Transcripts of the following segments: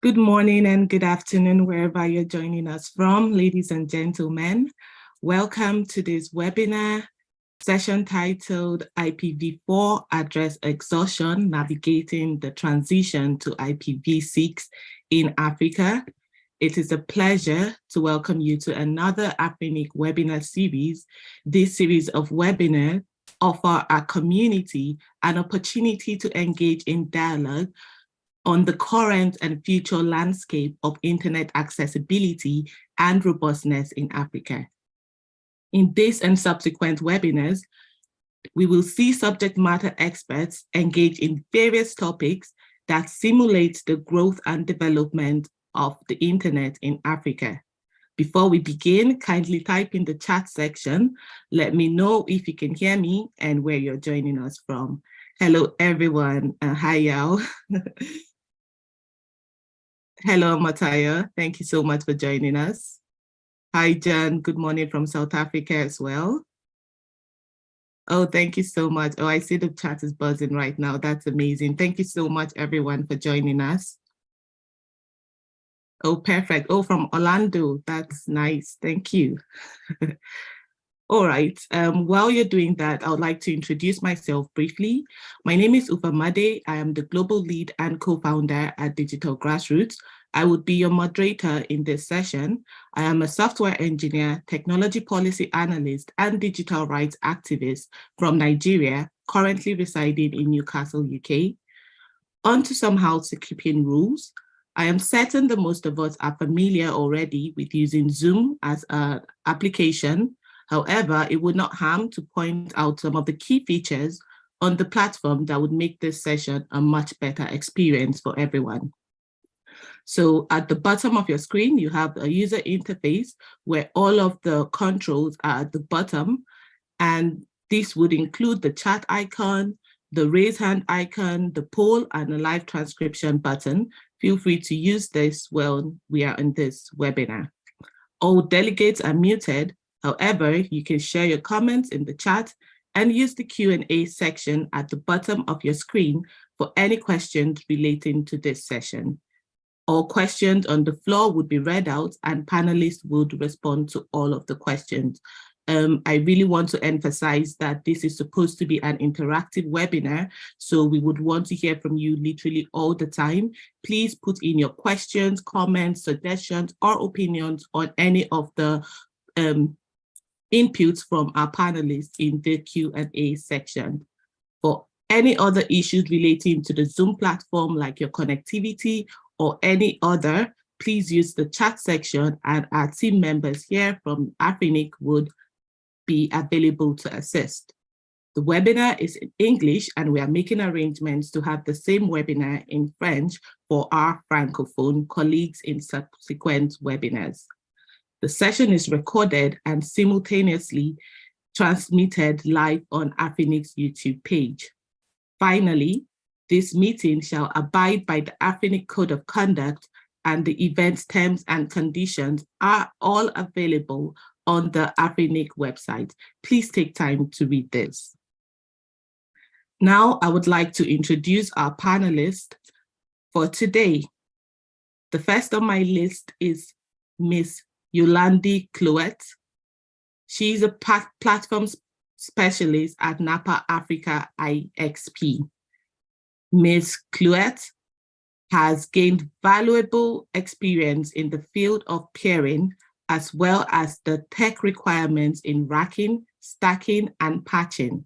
Good morning and good afternoon, wherever you're joining us from, ladies and gentlemen. Welcome to this webinar session titled IPv4 Address Exhaustion, Navigating the Transition to IPv6 in Africa. It is a pleasure to welcome you to another Afrinic webinar series. This series of webinars offer our community an opportunity to engage in dialogue on the current and future landscape of internet accessibility and robustness in Africa. In this and subsequent webinars, we will see subject matter experts engage in various topics that simulate the growth and development of the internet in Africa. Before we begin, kindly type in the chat section. Let me know if you can hear me and where you're joining us from. Hello, everyone. Hi, y'all. Hello, Mataya. Thank you so much for joining us. Hi, Jan. Good morning from South Africa as well. Oh, thank you so much. Oh, I see the chat is buzzing right now. That's amazing. Thank you so much, everyone, for joining us. Oh, perfect. Oh, from Orlando. That's nice. Thank you. All right. While you're doing that, I would like to introduce myself briefly. My name is Ufamade. I am the global lead and co-founder at Digital Grassroots. I would be your moderator in this session. I am a software engineer, technology policy analyst, and digital rights activist from Nigeria, currently residing in Newcastle, UK. On to some housekeeping rules. I am certain that most of us are familiar already with using Zoom as an application. However, it would not harm to point out some of the key features on the platform that would make this session a much better experience for everyone. So at the bottom of your screen, you have a user interface where all of the controls are at the bottom. And this would include the chat icon, the raise hand icon, the poll, and the live transcription button. Feel free to use this while we are in this webinar. All delegates are muted. However, you can share your comments in the chat and use the Q&A section at the bottom of your screen for any questions relating to this session. All questions on the floor would be read out and panelists would respond to all of the questions. I really want to emphasize that this is supposed to be an interactive webinar, so we would want to hear from you literally all the time. Please put in your questions, comments, suggestions, or opinions on any of the inputs from our panelists in the Q&A section. For any other issues relating to the Zoom platform, like your connectivity or any other, please use the chat section and our team members here from Afrinic would be available to assist. The webinar is in English and we are making arrangements to have the same webinar in French for our Francophone colleagues in subsequent webinars. The session is recorded and simultaneously transmitted live on Afrinic's YouTube page. Finally, this meeting shall abide by the Afrinic Code of Conduct, and the event's terms and conditions are all available on the Afrinic website. Please take time to read this. Now, I would like to introduce our panelists for today. The first on my list is Ms. Yolandi Clouet. She's a platform specialist at NAPA Africa IXP. Ms. Clouet has gained valuable experience in the field of peering, as well as the tech requirements in racking, stacking, and patching.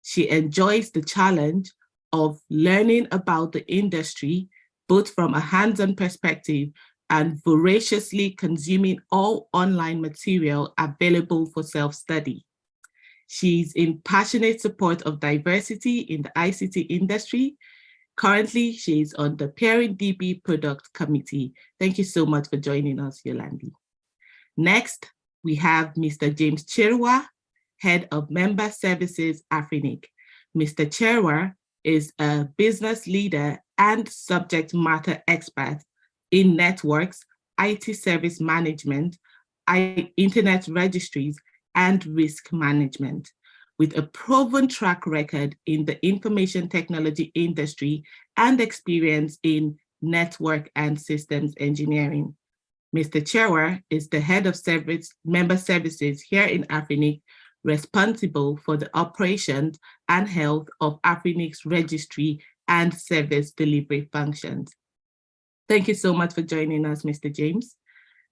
She enjoys the challenge of learning about the industry, both from a hands-on perspective and voraciously consuming all online material available for self-study. She's in passionate support of diversity in the ICT industry. Currently, she's on the Peering DB Product Committee. Thank you so much for joining us, Yolandi. Next, we have Mr. James Chirwa, Head of Member Services, Afrinic. Mr. Chirwa is a business leader and subject matter expert in networks, IT service management, internet registries, and risk management. With a proven track record in the information technology industry and experience in Network and Systems Engineering. Mr. Chewa is the head of member services here in Afrinic, responsible for the operations and health of Afrinic's registry and service delivery functions. Thank you so much for joining us, Mr. James.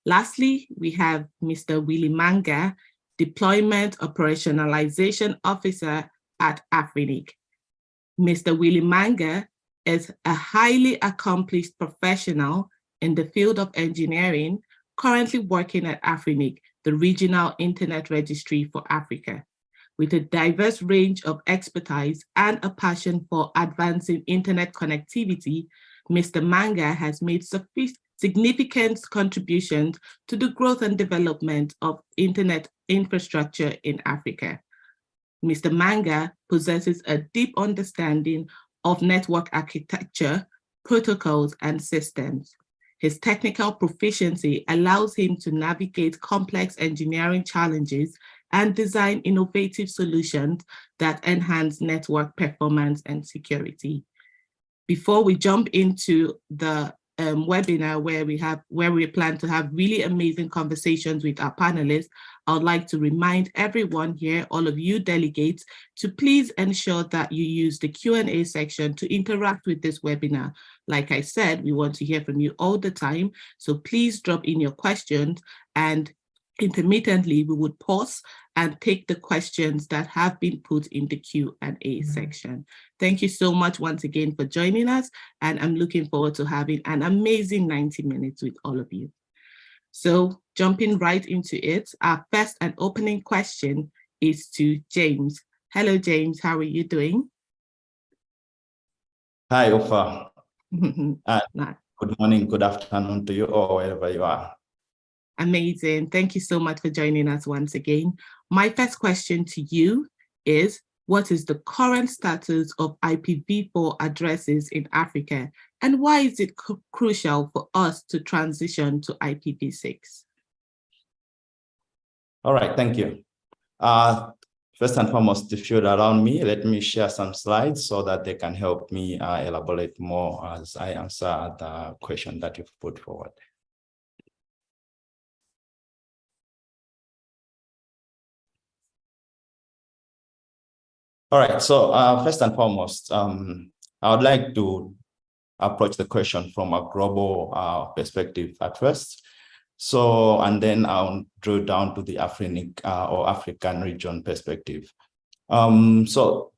Lastly, we have Mr. Willie Manga, Deployment Operationalization Officer at Afrinic. Mr. Willie Manga is a highly accomplished professional in the field of engineering, currently working at Afrinic, the regional internet registry for Africa. With a diverse range of expertise and a passion for advancing internet connectivity, Mr. Manga has made significant contributions to the growth and development of internet infrastructure in Africa. Mr. Manga possesses a deep understanding of network architecture, protocols, and systems. His technical proficiency allows him to navigate complex engineering challenges and design innovative solutions that enhance network performance and security. Before we jump into the webinar where we plan to have really amazing conversations with our panelists, I would like to remind everyone here, all of you delegates, to please ensure that you use the Q&A section to interact with this webinar. Like I said, we want to hear from you all the time, so please drop in your questions, and intermittently we would pause and take the questions that have been put in the Q&A section. Thank you so much once again for joining us, and I'm looking forward to having an amazing 90 minutes with all of you. So jumping right into it, our first and opening question is to James. Hello, James, how are you doing? Hi, Ofa. Good morning, good afternoon to you all, wherever you are. Amazing. Thank you so much for joining us once again. My first question to you is, what is the current status of IPv4 addresses in Africa, and why is it crucial for us to transition to IPv6? All right, thank you. First and foremost, if you'd allow me, let me share some slides so that they can help me elaborate more as I answer the question that you've put forward. All right, so first and foremost, I would like to approach the question from a global perspective at first. So, and then I'll drill down to the Afrinic or African region perspective. So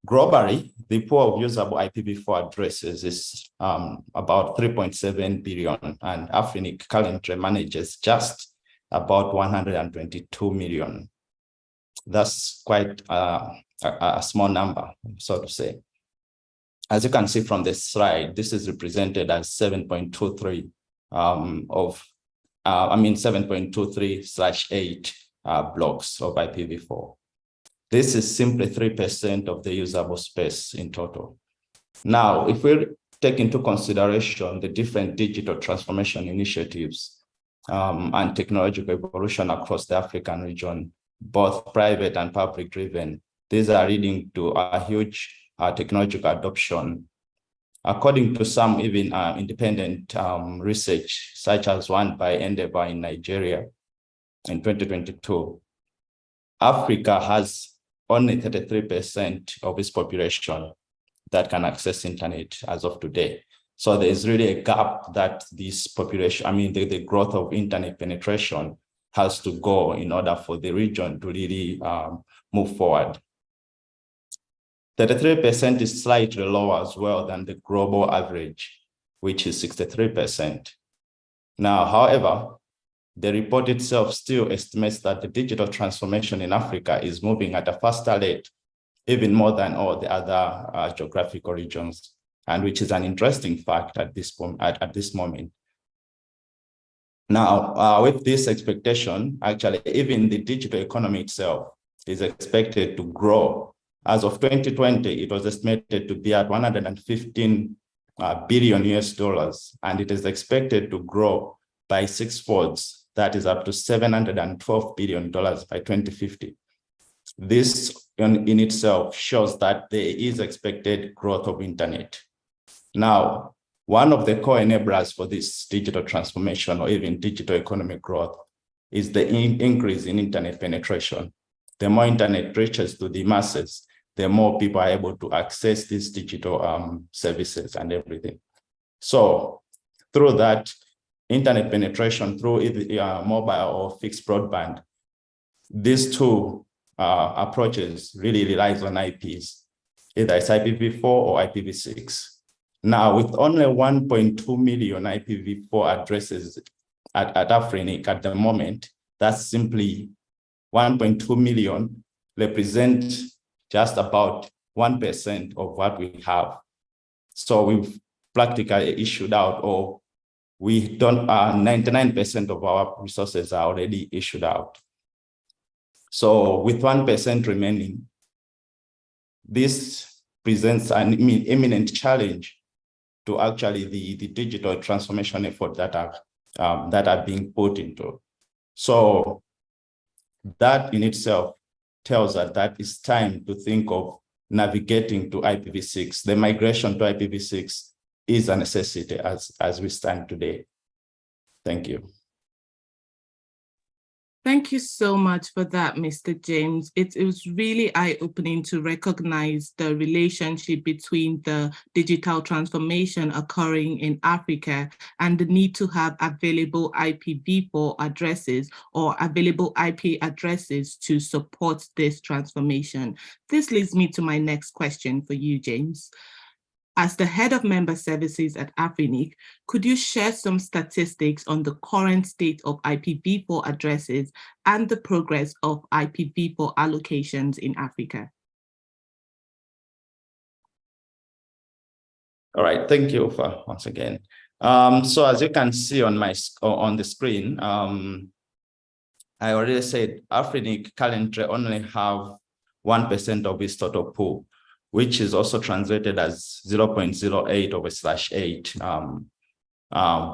globally, the pool of usable IPv4 addresses is about 3.7 billion, and Afrinic currently manages just about 122 million. That's quite a small number, so to say. As you can see from this slide, this is represented as 7.23 7.23/8 blocks of IPv4. This is simply 3% of the usable space in total. Now, if we take into consideration the different digital transformation initiatives and technological evolution across the African region, both private and public driven, these are leading to a huge technological adoption. According to some even independent research, such as one by Endeavor in Nigeria in 2022, Africa has only 33% of its population that can access internet as of today. So there's really a gap that this population, the growth of internet penetration has to go in order for the region to really move forward. 33% is slightly lower as well than the global average, which is 63%. Now, however, the report itself still estimates that the digital transformation in Africa is moving at a faster rate, even more than all the other geographical regions, and which is an interesting fact at this moment. Now, with this expectation, actually, even the digital economy itself is expected to grow. As of 2020, it was estimated to be at $115 billion US, and it is expected to grow by 6-folds. That is up to $712 billion by 2050. This in itself shows that there is expected growth of internet. Now, One of the core enablers for this digital transformation or even digital economic growth is the increase in internet penetration. The more internet reaches to the masses, the more people are able to access these digital services and everything. So through that internet penetration, through either mobile or fixed broadband, these two approaches really relies on IPs, either it's IPv4 or IPv6. Now, with only 1.2 million IPv4 addresses at Afrinic at the moment, that's simply 1.2 million represent just about 1% of what we have. So we've practically issued out, or we don't, 99% of our resources are already issued out. So with 1% remaining, this presents an imminent challenge to actually the digital transformation effort that are being put into. So that in itself tells us that it's time to think of navigating to IPv6. The migration to IPv6 is a necessity as we stand today. Thank you. Thank you so much for that, Mr. James. It was really eye-opening to recognize the relationship between the digital transformation occurring in Africa and the need to have available IPv4 addresses or available IP addresses to support this transformation. This leads me to my next question for you, James. As the head of member services at Afrinic, could you share some statistics on the current state of IPv4 addresses and the progress of IPv4 allocations in Africa? All right, thank you for once again. So as you can see on the screen, I already said Afrinic currently only have 1% of its total pool, which is also translated as 0.08/8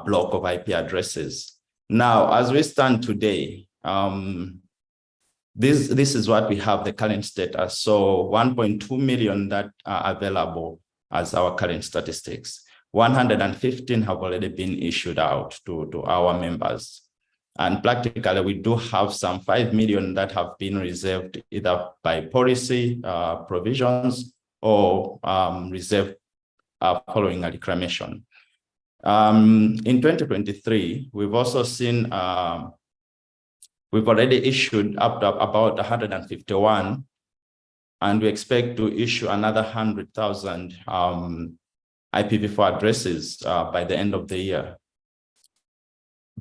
block of IP addresses. Now, as we stand today, this is what we have the current status. So 1.2 million that are available as our current statistics. 115 have already been issued out to our members. And practically, we do have some 5 million that have been reserved either by policy provisions or reserved following a reclamation. In 2023, we've also seen, we've already issued up to about 151, and we expect to issue another 100,000 IPv4 addresses by the end of the year.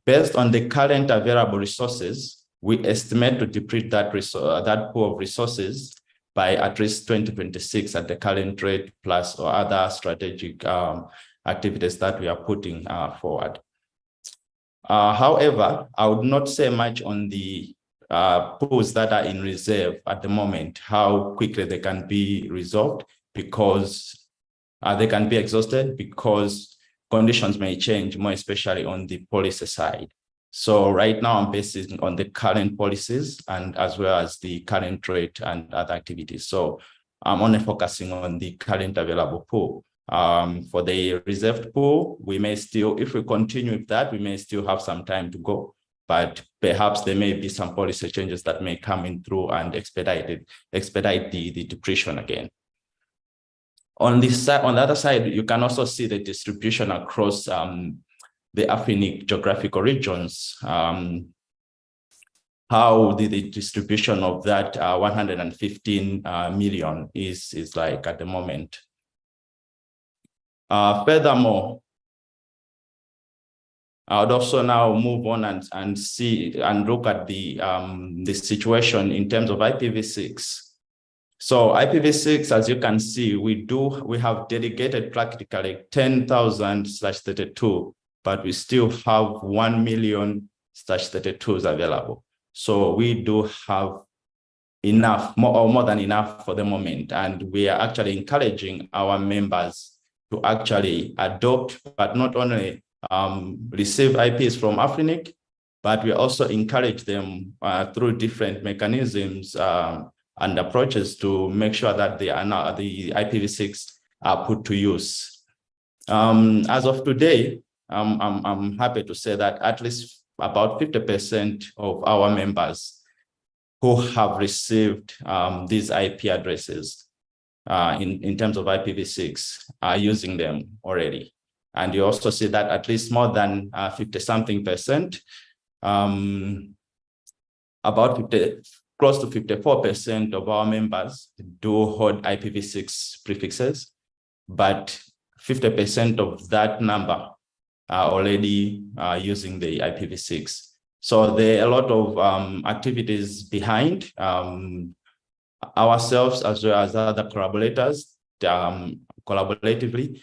Based on the current available resources, we estimate to deplete that pool of resources by at least 2026 at the current rate, plus or other strategic activities that we are putting forward. However, I would not say much on the pools that are in reserve at the moment, how quickly they can be resolved, because they can be exhausted because conditions may change, more especially on the policy side. So right now I'm basing on the current policies and as well as the current rate and other activities. So I'm only focusing on the current available pool. For the reserved pool, we may still, if we continue with that, we may still have some time to go, but perhaps there may be some policy changes that may come in through and expedite the depletion again. On the other side, you can also see the distribution across the Afrinic geographical regions, how the distribution of that 115 million is like at the moment. Furthermore, I would also now move on and see and look at the situation in terms of IPv6. So IPv6, as you can see, we have dedicated practically 10,000/32, but we still have 1 million/32s available. So we do have enough, more than enough for the moment. And we are actually encouraging our members to actually adopt, but not only receive IPs from Afrinic, but we also encourage them through different mechanisms and approaches to make sure that the IPv6 are put to use. As of today, I'm happy to say that at least about 50% of our members who have received these IP addresses in terms of IPv6 are using them already. And you also see that at least more than 50-something%, close to 54% of our members do hold IPv6 prefixes, but 50% of that number are already using the IPv6. So there are a lot of activities behind ourselves as well as other collaborators collaboratively.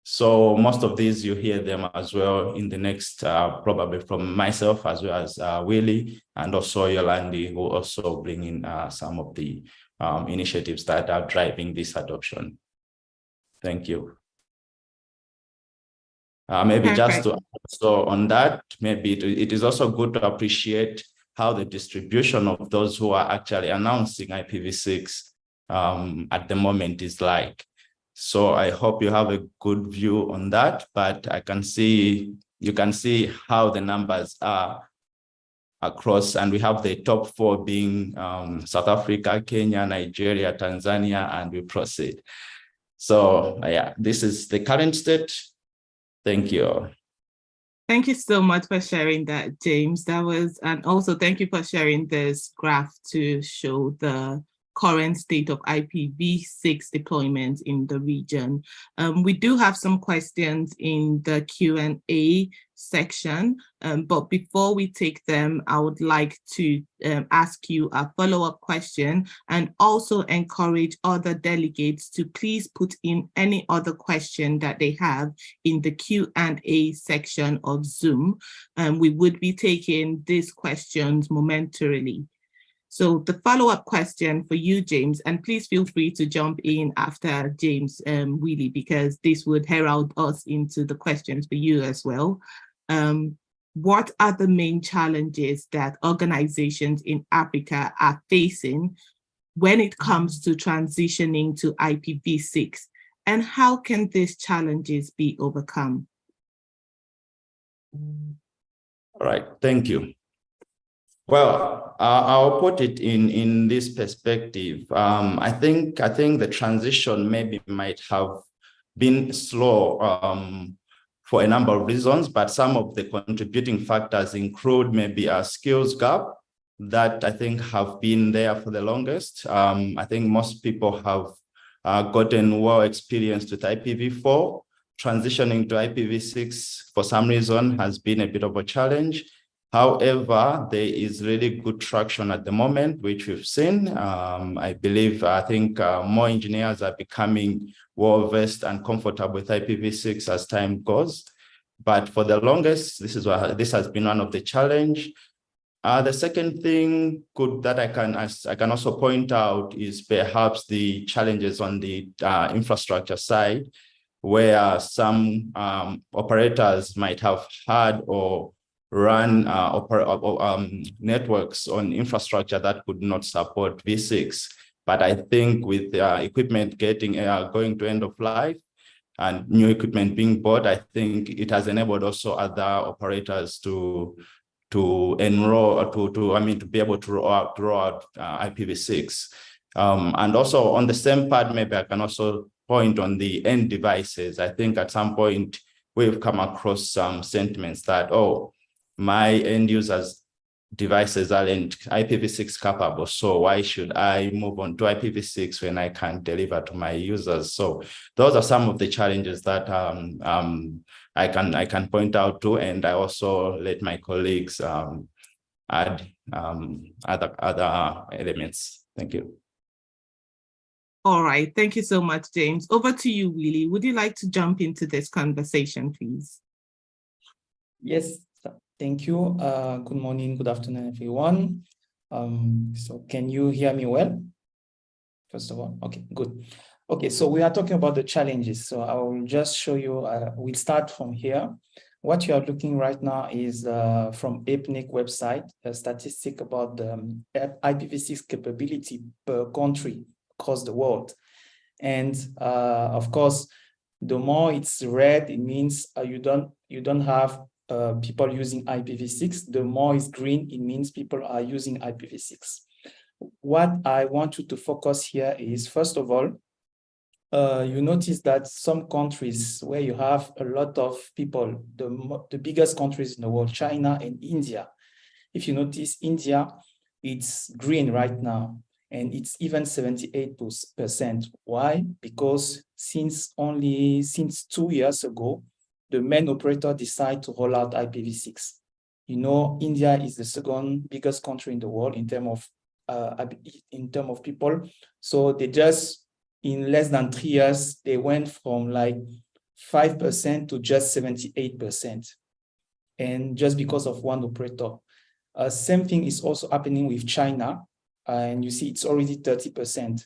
So most of these, you hear them as well in the next, probably from myself as well as Willie and also Yolandi, who also bring in some of the initiatives that are driving this adoption. Thank you. Maybe Perfect. just to also on that, maybe it is also good to appreciate how the distribution of those who are actually announcing IPv6 at the moment is like. So I hope you have a good view on that, but you can see how the numbers are across, and we have the top 4 being South Africa, Kenya, Nigeria, Tanzania, and we proceed. So yeah, this is the current state. Thank you. Thank you so much for sharing that, James. And also thank you for sharing this graph to show the current state of IPv6 deployment in the region. We do have some questions in the Q&A section, but before we take them, I would like to ask you a follow-up question and also encourage other delegates to please put in any other question that they have in the Q&A section of Zoom. We would be taking these questions momentarily. So the follow-up question for you, James, and please feel free to jump in after James, Willie, because this would herald us into the questions for you as well. What are the main challenges that organizations in Africa are facing when it comes to transitioning to IPv6, and how can these challenges be overcome? All right, thank you. Well, I'll put it in this perspective. I think the transition might have been slow for a number of reasons, but some of the contributing factors include maybe a skills gap that I think have been there for the longest. I think most people have gotten well experienced with IPv4. Transitioning to IPv6 for some reason has been a bit of a challenge. However, there is really good traction at the moment, which we've seen. I think more engineers are becoming well-versed and comfortable with IPv6 as time goes. But for the longest, this has been one of the challenge. The second thing that I can also point out is perhaps the challenges on the infrastructure side, where some operators might have had or run networks on infrastructure that could not support V6. But I think with equipment going to end of life and new equipment being bought, I think it has enabled also other operators to enroll or to be able to roll out IPv6. And also on the same part, maybe I can also point on the end devices. I think at some point we've come across some sentiments that, oh, my end users' devices aren't IPv6 capable, so why should I move on to IPv6 when I can't deliver to my users? So those are some of the challenges that I can point out to, and I also let my colleagues add other elements. Thank you. All right, thank you so much, James. Over to you, Willie. Would you like to jump into this conversation, please? Yes. Thank you. Good morning, good afternoon, everyone. So can you hear me well? First of all, okay, good. Okay, so we are talking about the challenges. So I will just show you, we'll start from here. What you are looking right now is from APNIC website, a statistic about the IPv6 capability per country across the world. And of course, The more it's red, it means you don't have people using IPv6. The more it's green, it means people are using IPv6. What I want you to focus here is, first of all, you notice that some countries where you have a lot of people, the biggest countries in the world, China and India. If you notice, India, it's green right now, and it's even 78%. Why? Because since 2 years ago, the main operator decided to roll out IPv6. You know, India is the second biggest country in the world in terms of people. So they just, in less than 3 years, they went from like 5% to just 78%. And just because of one operator. Same thing is also happening with China, and you see it's already 30%.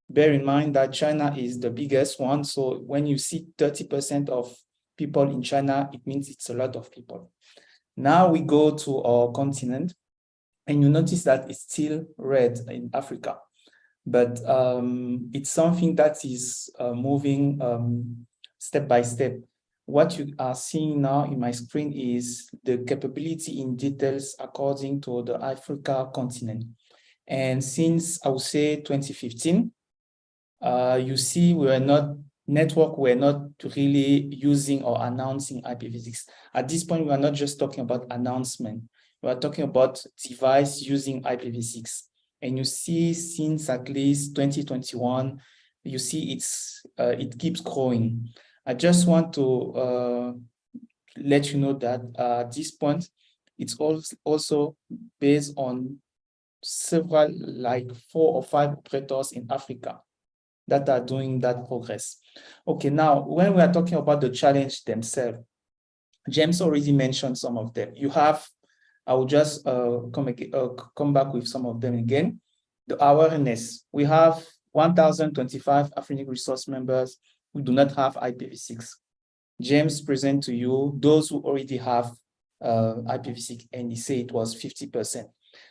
Bear in mind that China is the biggest one, so when you see 30% of people in China, it means it's a lot of people. Now we go to our continent, and you notice that it's still red in Africa, but it's something that is moving step by step. What you are seeing now in my screen is the capability in details according to the Africa continent. And since I would say 2015, you see we're not really using or announcing IPv6. At this point, we are not just talking about announcement. We are talking about device using IPv6. And you see since at least 2021, you see it keeps growing. I just want to let you know that at this point, it's also based on several, like 4 or 5 operators in Africa that are doing that progress. Okay, now when we are talking about the challenge themselves, James already mentioned some of them. You have, I will just come back with some of them again. The awareness, we have 1,025 African resource members who do not have IPv6. James present to you those who already have IPv6, and he said it was 50%,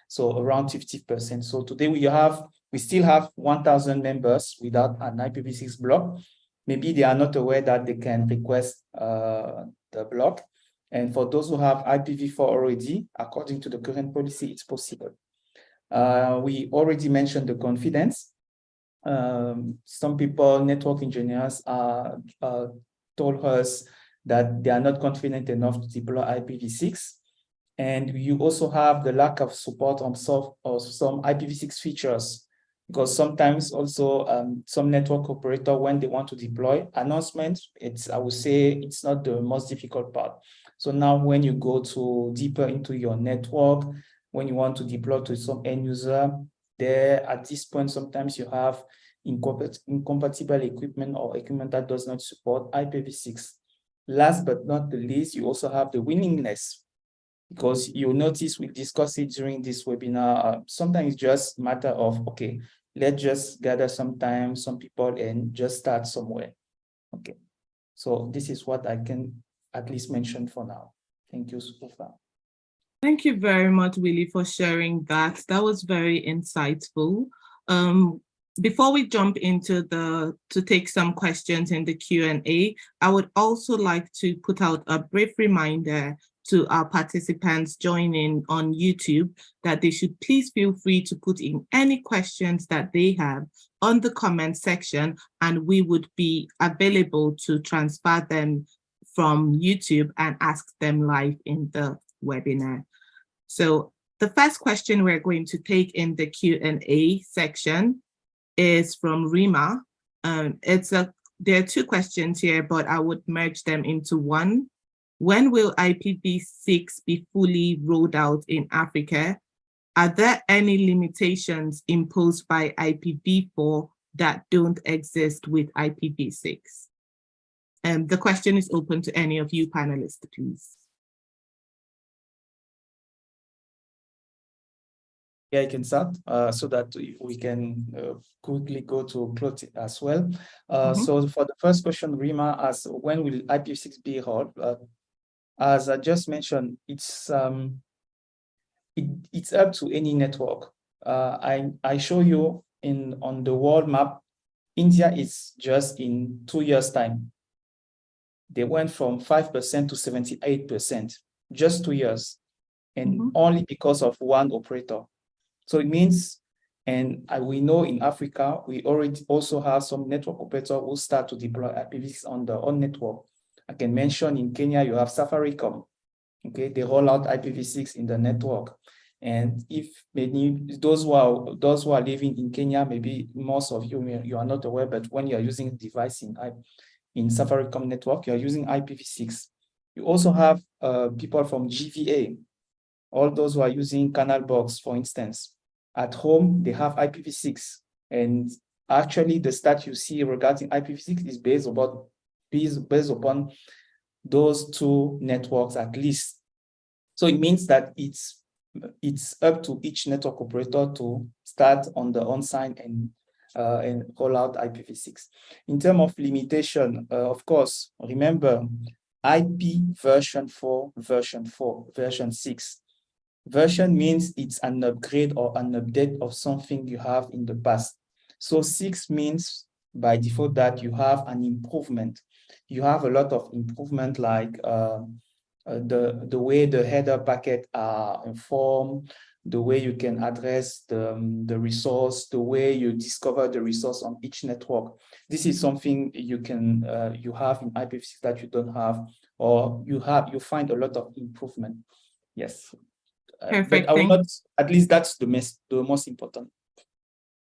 so around 50%. So today we still have 1,000 members without an IPv6 block. Maybe they are not aware that they can request the block. And for those who have IPv4 already, according to the current policy, it's possible. We already mentioned the confidence. Some people, network engineers, told us that they are not confident enough to deploy IPv6. And you also have the lack of support on some IPv6 features, because sometimes also some network operator, when they want to deploy announcements, I would say it's not the most difficult part. So now when you go deeper into your network, when you want to deploy to some end user, there at this point, sometimes you have incompatible equipment or equipment that does not support IPv6. Last but not the least, you also have the willingness, because you notice we discussed it during this webinar. Sometimes it's just a matter of, okay, let's just gather some time, some people, and just start somewhere. Okay, so this is what I can at least mention for now. Thank you so far. Thank you very much, Willie, for sharing that. That was very insightful. Before we jump into to take some questions in the Q&A, I would also like to put out a brief reminder to our participants joining on YouTube that they should please feel free to put in any questions that they have on the comment section, and we would be available to transfer them from YouTube and ask them live in the webinar. So the first question we're going to take in the Q&A section is from Rima. There are 2 questions here, but I would merge them into one. When will IPv6 be fully rolled out in Africa? Are there any limitations imposed by IPv4 that don't exist with IPv6? The question is open to any of you panelists, please. Yeah, I can start so that we can quickly go to Claude as well. So for the first question, Rima asked, when will IPv6 be rolled? As I just mentioned, it's up to any network. I show you on the world map, India is just in 2 years' time. they went from 5% to 78%, just 2 years, and Mhm. only because of one operator. So it means, and we know in Africa, we already also have some network operators who start to deploy IPv6 on their own network. I can mention in Kenya, you have Safaricom. Okay, they roll out IPv6 in the network. And if many, those who are living in Kenya, maybe most of you are not aware, but when you are using a device in Safaricom network, you are using IPv6. You also have people from GVA, all those who are using Canal Box, for instance. At home, they have IPv6. And actually, the stat you see regarding IPv6 is based upon those two networks at least. So it means that it's up to each network operator to start on the on-site and roll out IPv6. In terms of limitation, of course, remember IP version 4, version 6. Version means it's an upgrade or an update of something you have in the past. So 6 means by default that you have an improvement. You have a lot of improvement, like the way the header packet are informed, the way you can address the resource, the way you discover the resource on each network. This is something you can you have in IPv6 that you don't have, or you find a lot of improvement. Yes. Perfect. But I will not, at least that's the most important.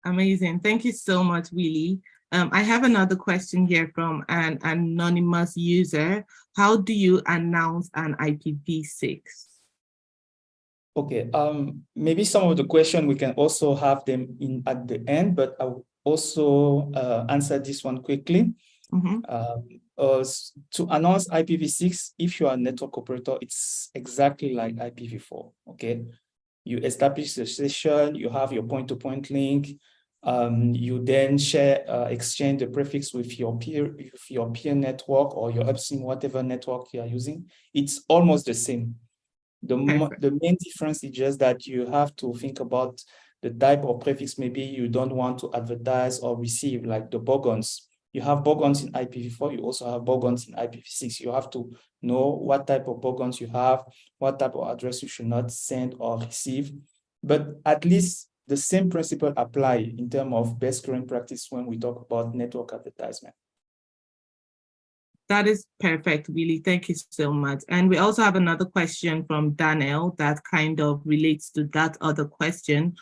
Amazing. Thank you so much, Willie. I have another question here from an anonymous user. How do you announce an IPv6? Okay, maybe some of the question we can also have them in at the end, but I will also answer this one quickly. Mm-hmm. To announce IPv6, if you are a network operator, it's exactly like IPv4, okay? You establish the session, you have your point-to-point link, you then exchange the prefix with your peer network or your upstream, whatever network you are using. It's almost the same. The main difference is just that you have to think about the type of prefix maybe you don't want to advertise or receive, like the bogons. You have bogons in IPv4, you also have bogons in IPv6. You have to know what type of bogons you have, what type of address you should not send or receive. But at least the same principle apply in terms of best current practice when we talk about network advertisement. That is perfect, Willie. Thank you so much. And we also have another question from Daniel that kind of relates to that other question.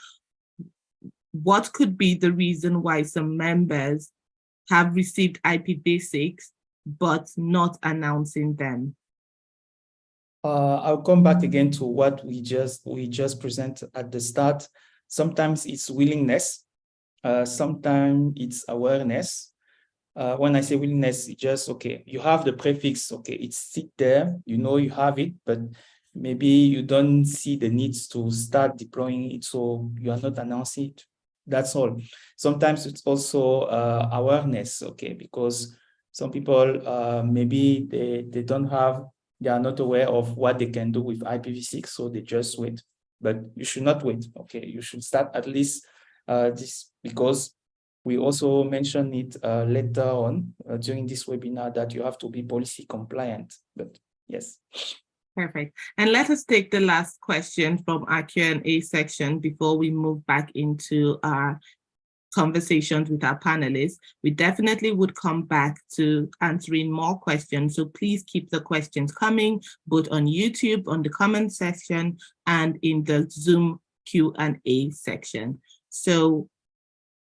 What could be the reason why some members have received IPv6 but not announcing them? I'll come back again to what we just presented at the start. Sometimes it's willingness, sometimes it's awareness. When I say willingness, it's just, okay, you have the prefix, okay, it's sit there, you know you have it, but maybe you don't see the needs to start deploying it, so you are not announcing it. That's all. Sometimes it's also awareness, okay, because some people, maybe they are not aware of what they can do with IPv6, so they just wait. But you should not wait, okay? You should start at least this, because we also mentioned it later on during this webinar that you have to be policy compliant, but yes. Perfect. And let us take the last question from our Q&A section before we move back into our conversations with our panelists. We definitely would come back to answering more questions. So please keep the questions coming, both on YouTube, on the comment section, and in the Zoom Q&A section. So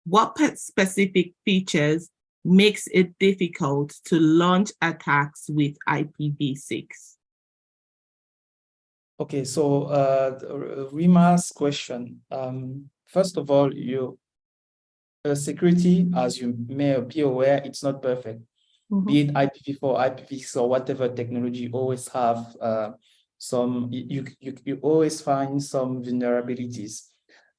what specific features makes it difficult to launch attacks with IPv6? Okay, so Rima's question. First of all, security, as you may be aware, it's not perfect. Mm-hmm. Be it IPv4, IPv6, or whatever technology, you always have you always find some vulnerabilities.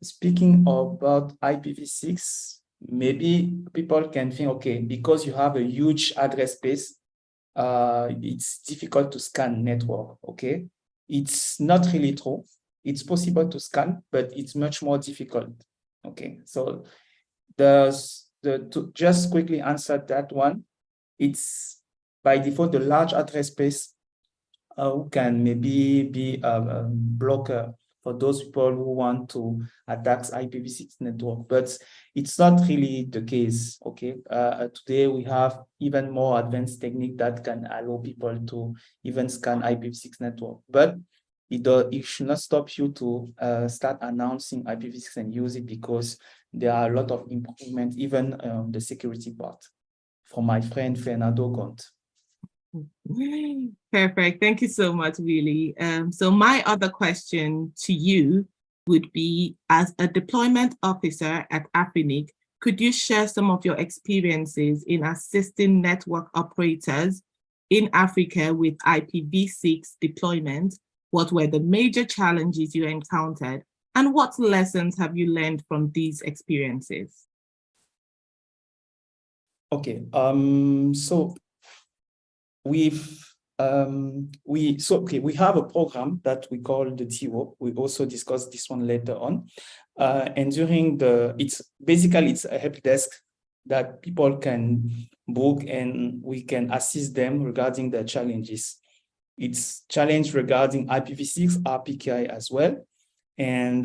Speaking about IPv6, maybe people can think, okay, because you have a huge address space, it's difficult to scan network, okay? It's not really true. It's possible to scan, but it's much more difficult, okay? So to just quickly answer that one, it's by default, the large address space can maybe be a blocker for those people who want to attack IPv6 network, but it's not really the case, okay? Today we have even more advanced technique that can allow people to even scan IPv6 network, but it should not stop you to start announcing IPv6 and use it, because there are a lot of improvements, even the security part. From my friend Fernando Gont. Perfect. Thank you so much, Willie. So my other question to you would be, as a deployment officer at Afrinic, could you share some of your experiences in assisting network operators in Africa with IPv6 deployment? What were the major challenges you encountered, and what lessons have you learned from these experiences? Okay, so we have a program that we call the TWO. We also discussed this one later on. And during it's a help desk that people can book, and we can assist them regarding their challenges. It's challenge regarding IPv6, RPKI as well. And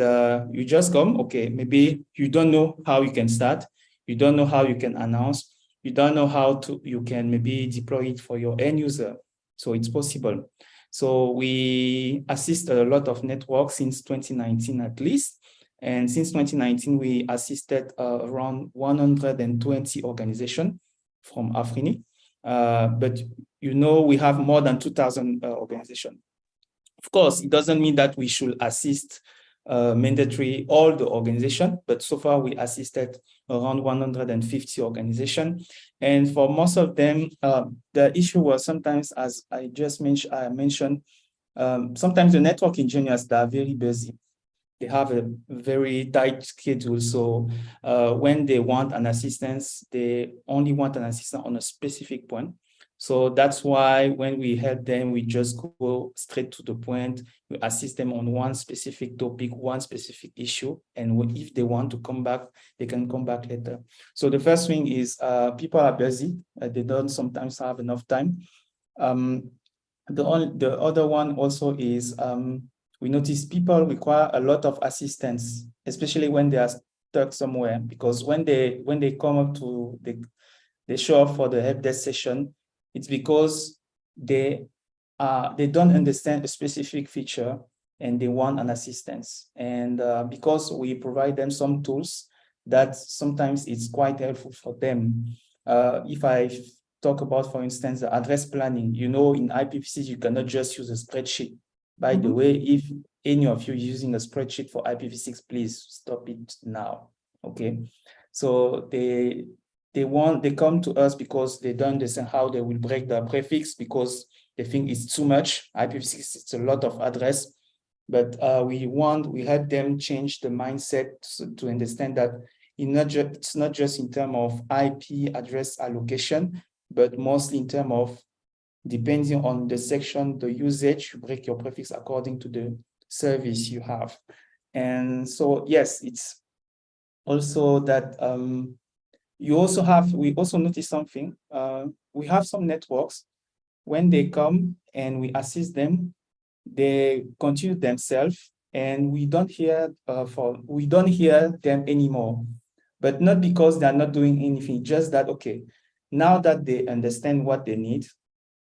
you just come, okay, maybe you don't know how you can start, you don't know how you can announce, you don't know how you can maybe deploy it for your end user. So it's possible. So we assist a lot of networks since 2019 at least. And since 2019, we assisted around 120 organizations from Afrinic. But you know, we have more than 2,000 organizations. Of course, it doesn't mean that we should assist mandatory all the organization, but so far we assisted around 150 organizations. And for most of them, the issue was sometimes, as I just mentioned, sometimes the network engineers, they are very busy. They have a very tight schedule. So when they want an assistance, they only want an assistance on a specific point. So that's why when we help them, we just go straight to the point. We assist them on one specific topic, one specific issue. And if they want to come back, they can come back later. So the first thing is people are busy. They don't sometimes have enough time. The other one also is we notice people require a lot of assistance, especially when they are stuck somewhere, because when they come up to they show up for the help desk session, it's because they don't understand a specific feature and they want an assistance. And because we provide them some tools that sometimes it's quite helpful for them. If I talk about, for instance, the address planning, you know, in IPv6, you cannot just use a spreadsheet. By the way, if any of you using a spreadsheet for IPv6, please stop it now, okay? So they come to us because they don't understand how they will break the prefix, because they think it's too much. IPv6, it's a lot of address, but we help them change the mindset to understand that it's not just in terms of IP address allocation, but mostly in terms of, depending on the section, the usage, you break your prefix according to the service you have. And so, yes, it's also that we also notice something. We have some networks, when they come and we assist them, they continue themselves, and we don't hear them anymore. But not because they're not doing anything, just that, okay, now that they understand what they need,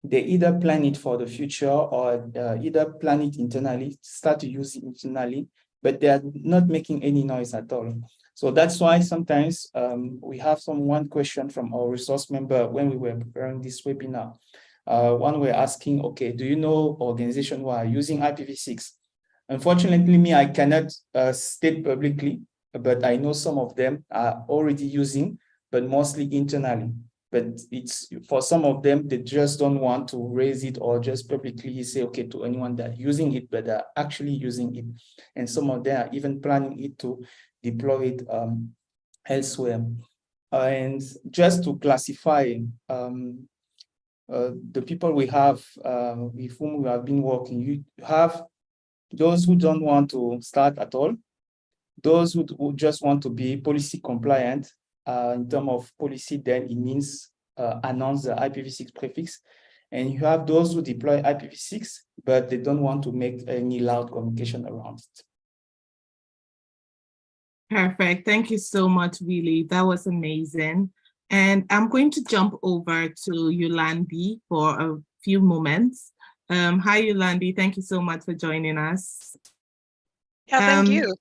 they either plan it for the future or either plan it internally, start to use it internally, but they are not making any noise at all. So that's why sometimes we have one question from our resource member when we were preparing this webinar. One we're asking, okay, do you know organizations who are using IPv6? Unfortunately, me, I cannot state publicly, but I know some of them are already using, but mostly internally. But it's for some of them, they just don't want to raise it or just publicly say, okay, to anyone that using it, but they're actually using it. And some of them are even planning it to deploy it elsewhere. And just to classify the people we have with whom we have been working, you have those who don't want to start at all, those who just want to be policy compliant. In terms of policy, then it means announce the IPv6 prefix. And you have those who deploy IPv6, but they don't want to make any loud communication around it. Perfect. Thank you so much, Willie. That was amazing. And I'm going to jump over to Yolandi for a few moments. Hi, Yolandi. Thank you so much for joining us. Yeah, thank you.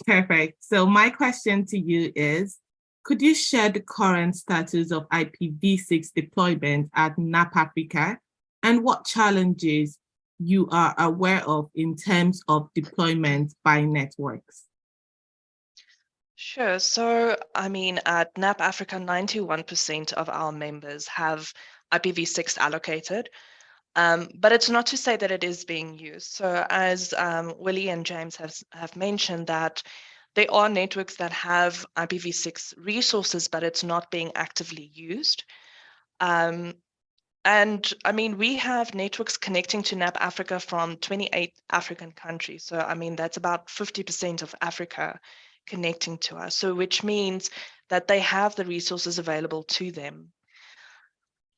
Perfect. So my question to you is, could you share the current status of IPv6 deployment at NAP Africa and what challenges you are aware of in terms of deployment by networks? Sure. So, I mean, at NAP Africa, 91% of our members have IPv6 allocated, but it's not to say that it is being used. So as Willie and James have mentioned, that there are networks that have IPv6 resources, but it's not being actively used. And I mean, we have networks connecting to NAP Africa from 28 African countries. So, I mean, that's about 50% of Africa connecting to us. So, which means that they have the resources available to them.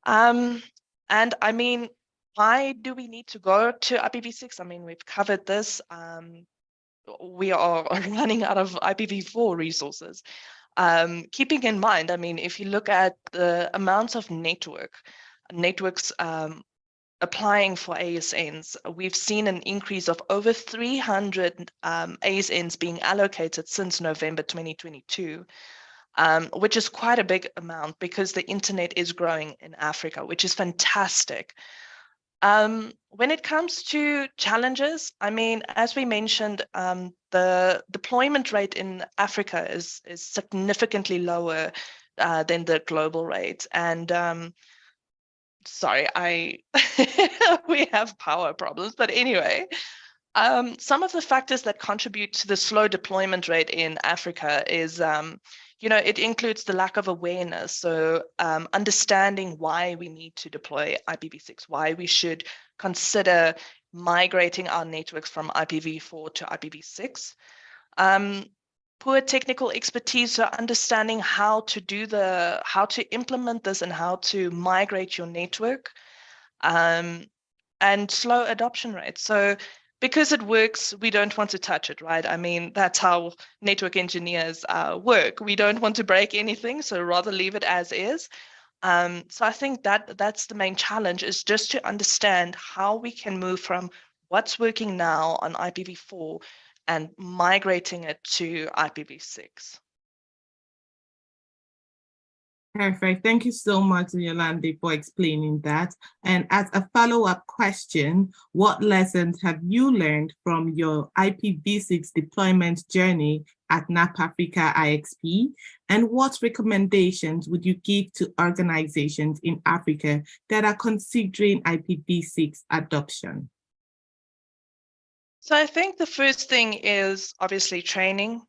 And I mean, why do we need to go to IPv6? I mean, we've covered this. We are running out of IPv4 resources. Keeping in mind, I mean, if you look at the amounts of networks applying for ASNs, we've seen an increase of over 300 ASNs being allocated since November 2022, which is quite a big amount because the internet is growing in Africa, which is fantastic. When it comes to challenges, I mean, as we mentioned, the deployment rate in Africa is significantly lower than the global rate. And sorry, we have power problems, but anyway, some of the factors that contribute to the slow deployment rate in Africa is, it includes the lack of awareness. So understanding why we need to deploy IPv6, why we should consider migrating our networks from IPv4 to IPv6. Poor technical expertise, so understanding how to implement this and how to migrate your network, and slow adoption rates. So because it works, we don't want to touch it, right? I mean, that's how network engineers work. We don't want to break anything, so rather leave it as is. So I think that's the main challenge, is just to understand how we can move from what's working now on IPv4 and migrating it to IPv6. Perfect. Thank you so much, Yolandi, for explaining that. And as a follow-up question, what lessons have you learned from your IPv6 deployment journey at NAP Africa IXP? And what recommendations would you give to organizations in Africa that are considering IPv6 adoption? So I think the first thing is obviously training.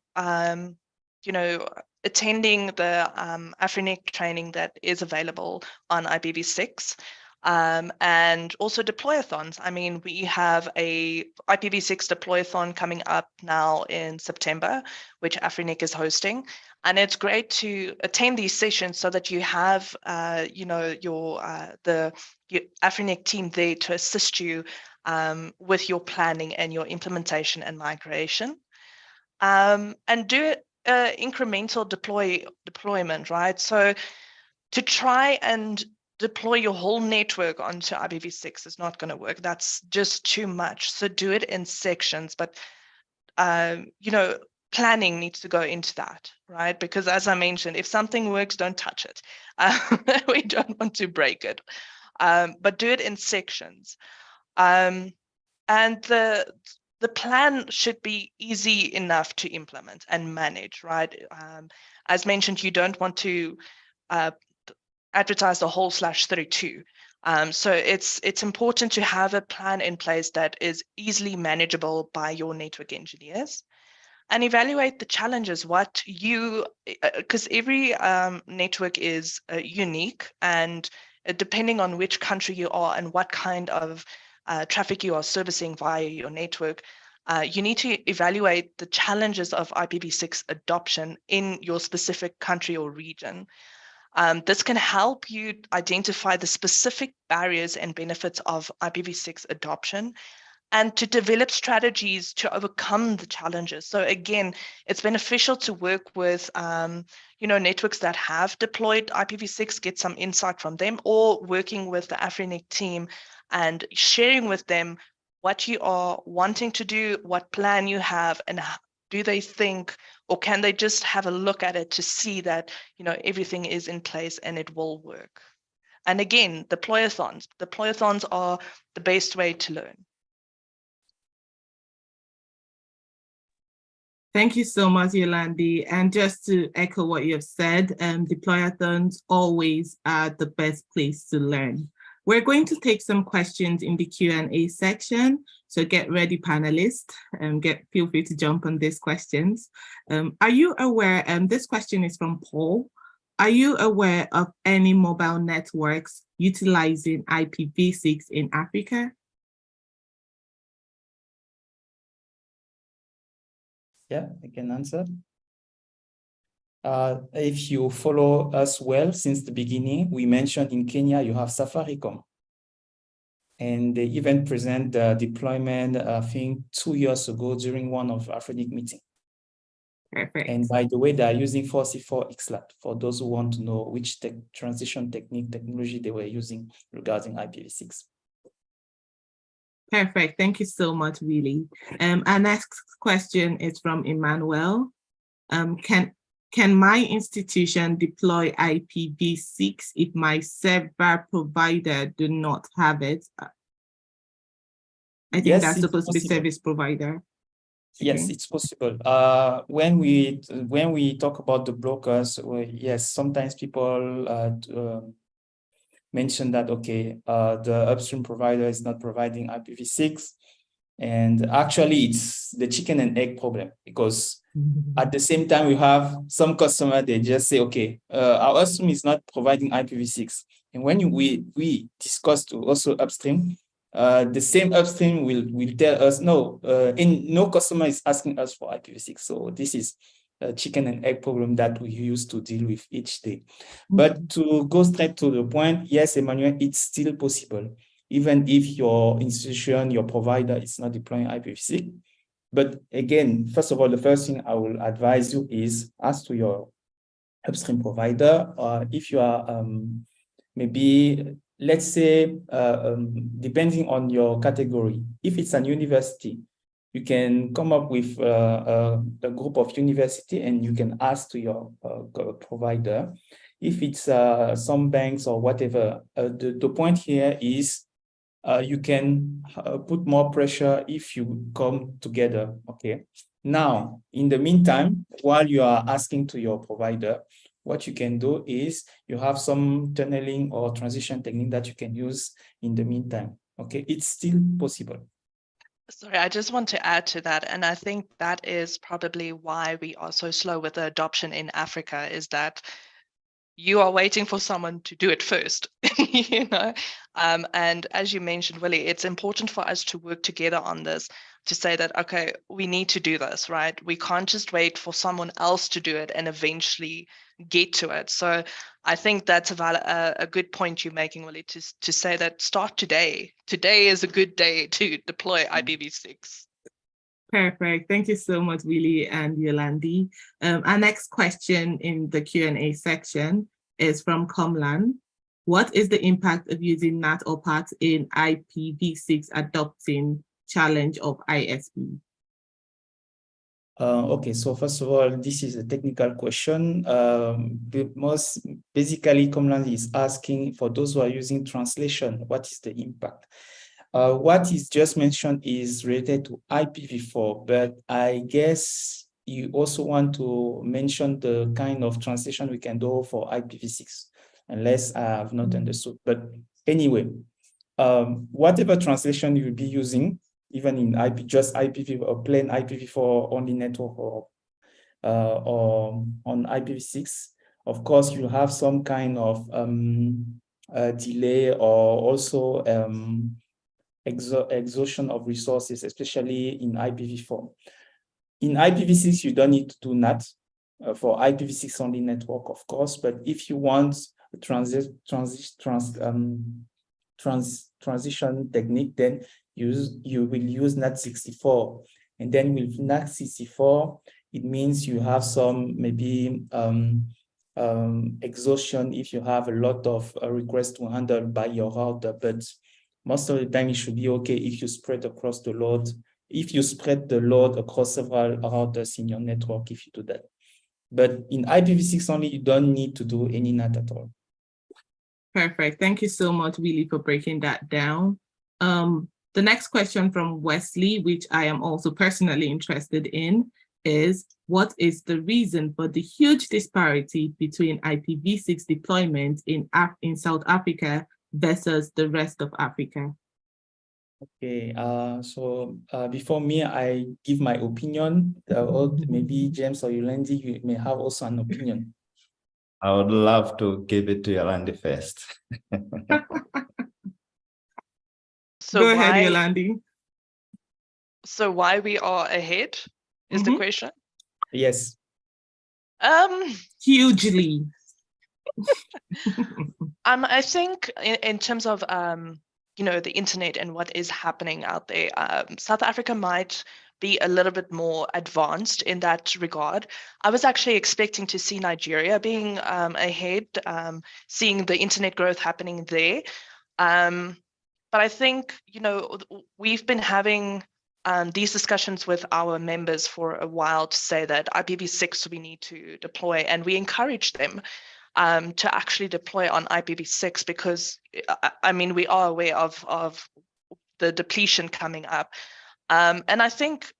Attending the Afrinic training that is available on IPv6, and also deployathons. I mean, we have a IPv6 deployathon coming up now in September, which Afrinic is hosting. And it's great to attend these sessions so that you have, the Afrinic team there to assist you with your planning and your implementation and migration. And do it incremental deployment, right? So to try and deploy your whole network onto IPv6 is not going to work. That's just too much. So do it in sections, but planning needs to go into that, right? Because as I mentioned, if something works, don't touch it. We don't want to break it, but do it in sections. And the plan should be easy enough to implement and manage, right? As mentioned, you don't want to advertise the whole /32. So it's important to have a plan in place that is easily manageable by your network engineers, and evaluate the challenges, because every network is unique, and depending on which country you are and what kind of traffic you are servicing via your network, you need to evaluate the challenges of IPv6 adoption in your specific country or region. This can help you identify the specific barriers and benefits of IPv6 adoption and to develop strategies to overcome the challenges. So again, it's beneficial to work with networks that have deployed IPv6, get some insight from them, or working with the AfriNet team and sharing with them what you are wanting to do, what plan you have, and do they think, or can they just have a look at it to see that everything is in place and it will work. And again, deployathons are the best way to learn. Thank you so much, Yolandi. And just to echo what you've said, deployathons always are the best place to learn. We're going to take some questions in the Q&A section. So get ready, panelists, feel free to jump on these questions. Are you aware, this question is from Paul, are you aware of any mobile networks utilizing IPv6 in Africa? Yeah, I can answer. If you follow us well since the beginning, we mentioned in Kenya, you have Safaricom. And they even present the deployment, I think 2 years ago during one of AfriNet meeting. Perfect. And by the way, they are using 4C4 XLAT for those who want to know which transition technology they were using regarding IPv6. Perfect. Thank you so much, Willie. Our next question is from Emmanuel. Can my institution deploy IPv6 if my server provider do not have it? I think Yes, that's supposed possible. to be service provider. Yes, Okay. it's possible. When we talk about the blockers, yes, sometimes people mention that, okay, the upstream provider is not providing IPv6. And actually, it's the chicken and egg problem, because at the same time, we have some customer, they just say, okay, our upstream is not providing IPv6. And when we discuss to also upstream, the same upstream will tell us, no, no customer is asking us for IPv6. So this is a chicken and egg problem that we use to deal with each day. But to go straight to the point, yes, Emmanuel, it's still possible, even if your institution, your provider is not deploying IPv6. But again, first of all, the first thing I will advise you is ask to your upstream provider, if you are maybe, let's say, depending on your category, if it's an university, you can come up with a group of university and you can ask to your provider. If it's some banks or whatever, the point here is you can put more pressure if you come together, okay? Now, in the meantime, while you are asking to your provider, what you can do is you have some tunneling or transition technique that you can use in the meantime, okay? It's still possible. Sorry, I just want to add to that. And I think that is probably why we are so slow with the adoption in Africa, is that you are waiting for someone to do it first, and as you mentioned, Willie, it's important for us to work together on this, to say that, okay, we need to do this, right? We can't just wait for someone else to do it and eventually get to it. So I think that's a good point you're making, Willie, to say that start today. Today is a good day to deploy IPv6. Perfect. Thank you so much, Willie and Yolandi. Our next question in the Q&A section is from Comlan. What is the impact of using NAT or PAT in IPv6 adopting challenge of ISP? Okay, so first of all, this is a technical question. Basically, Comlan is asking for those who are using translation, what is the impact? What is just mentioned is related to IPv4, but I guess you also want to mention the kind of translation we can do for IPv6, unless I have not understood. But anyway, whatever translation you will be using, even in just IPv4 or plain IPv4 only network or on IPv6, of course, you have some kind of delay or also exhaustion of resources, especially in IPv4. In IPv6, you don't need to do NAT. for IPv6 only network, of course. But if you want a transition technique, then you will use NAT64. And then with NAT64, it means you have some maybe exhaustion if you have a lot of requests to handle by your router. But most of the time, it should be okay if you spread across the load. If you spread the load across several routers in your network, if you do that. But in IPv6 only, you don't need to do any NAT at all. Perfect. Thank you so much, Willie, for breaking that down. The next question from Wesley, which I am also personally interested in, is what is the reason for the huge disparity between IPv6 deployment in South Africa versus the rest of Africa? Okay, so before me, I give my opinion. Maybe James or Yolandi, you may have also an opinion. I would love to give it to Yolandi first. So Go ahead, Yolandi. So why we are ahead is the question? Yes. Hugely. I think in terms of the internet and what is happening out there, South Africa might be a little bit more advanced in that regard. I was actually expecting to see Nigeria being ahead, seeing the internet growth happening there. But I think, we've been having these discussions with our members for a while to say that IPv6 we need to deploy, and we encourage them to actually deploy on IPv6 because, we are aware of the depletion coming up. And I think,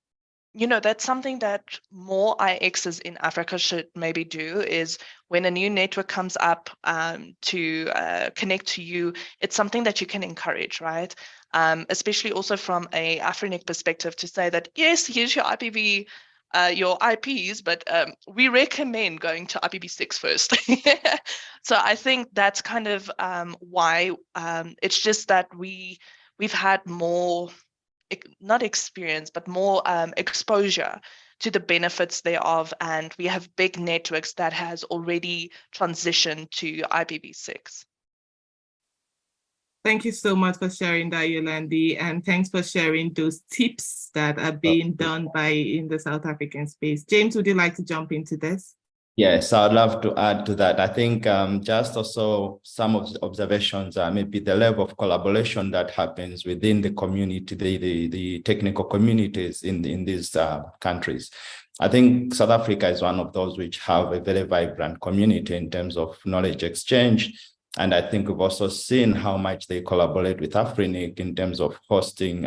that's something that more IXs in Africa should maybe do is when a new network comes up to connect to you, it's something that you can encourage, right? Especially also from a Afrinic perspective to say that, yes, here's your IPv, your IPs, but we recommend going to IPv6 first. So I think that's kind of why it's just that we've had more, not experience, but more exposure to the benefits thereof. And we have big networks that has already transitioned to IPv6. Thank you so much for sharing that, Yolandi, and thanks for sharing those tips that are being done in the South African space. James, would you like to jump into this? Yes, I'd love to add to that. I think just also some of the observations are maybe the level of collaboration that happens within the community, the technical communities in these countries. I think South Africa is one of those which have a very vibrant community in terms of knowledge exchange. And I think we've also seen how much they collaborate with Afrinic in terms of hosting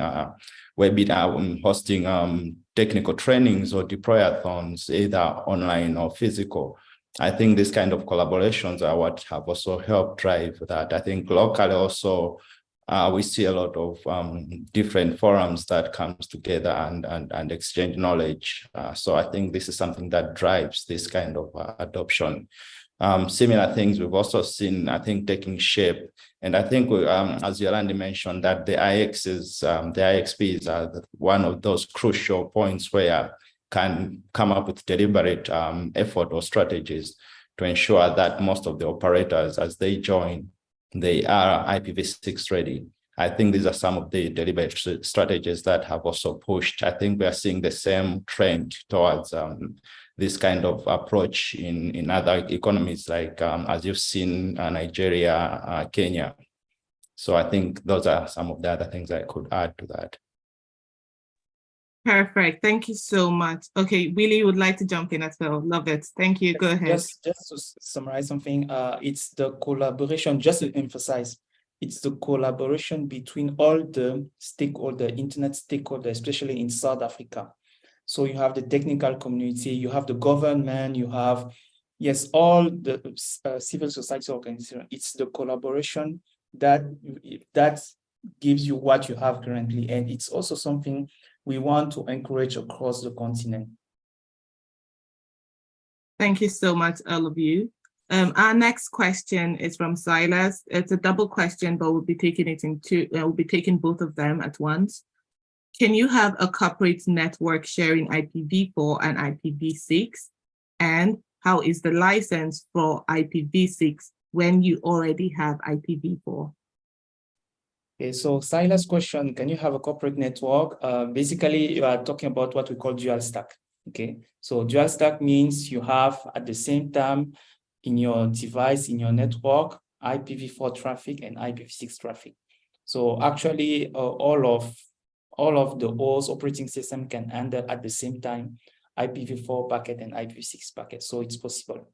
webinar, hosting technical trainings or deployathons, either online or physical. I think this kind of collaborations are what have also helped drive that. I think locally also, we see a lot of different forums that comes together and exchange knowledge. So I think this is something that drives this kind of adoption. Similar things we've also seen, I think, taking shape. And I think, as Yolandi mentioned, that the IXPs are one of those crucial points where can come up with deliberate effort or strategies to ensure that most of the operators, as they join, they are IPv6 ready. I think these are some of the deliberate strategies that have also pushed. I think we are seeing the same trend towards this kind of approach in other economies, like as you've seen, Nigeria, Kenya. So I think those are some of the other things I could add to that. Perfect. Thank you so much. Okay, Willie would like to jump in as well. Love it. Thank you. Go ahead. Just to summarize something, it's the collaboration, just to emphasize, it's the collaboration between all the internet stakeholders, especially in South Africa. So you have the technical community, you have the government, you have, yes, all the civil society organizations. It's the collaboration that gives you what you have currently. And it's also something we want to encourage across the continent. Thank you so much, all of you. Our next question is from Silas. It's a double question, but we'll be taking it in two. We'll be taking both of them at once. Can you have a corporate network sharing IPv4 and IPv6? And how is the license for IPv6 when you already have IPv4? Okay, so Silas' question, can you have a corporate network? Basically, you are talking about what we call dual stack. Okay, so dual stack means you have at the same time in your device, in your network, IPv4 traffic and IPv6 traffic. So actually, all of the OS operating system can handle at the same time IPv4 packet and IPv6 packet. So it's possible.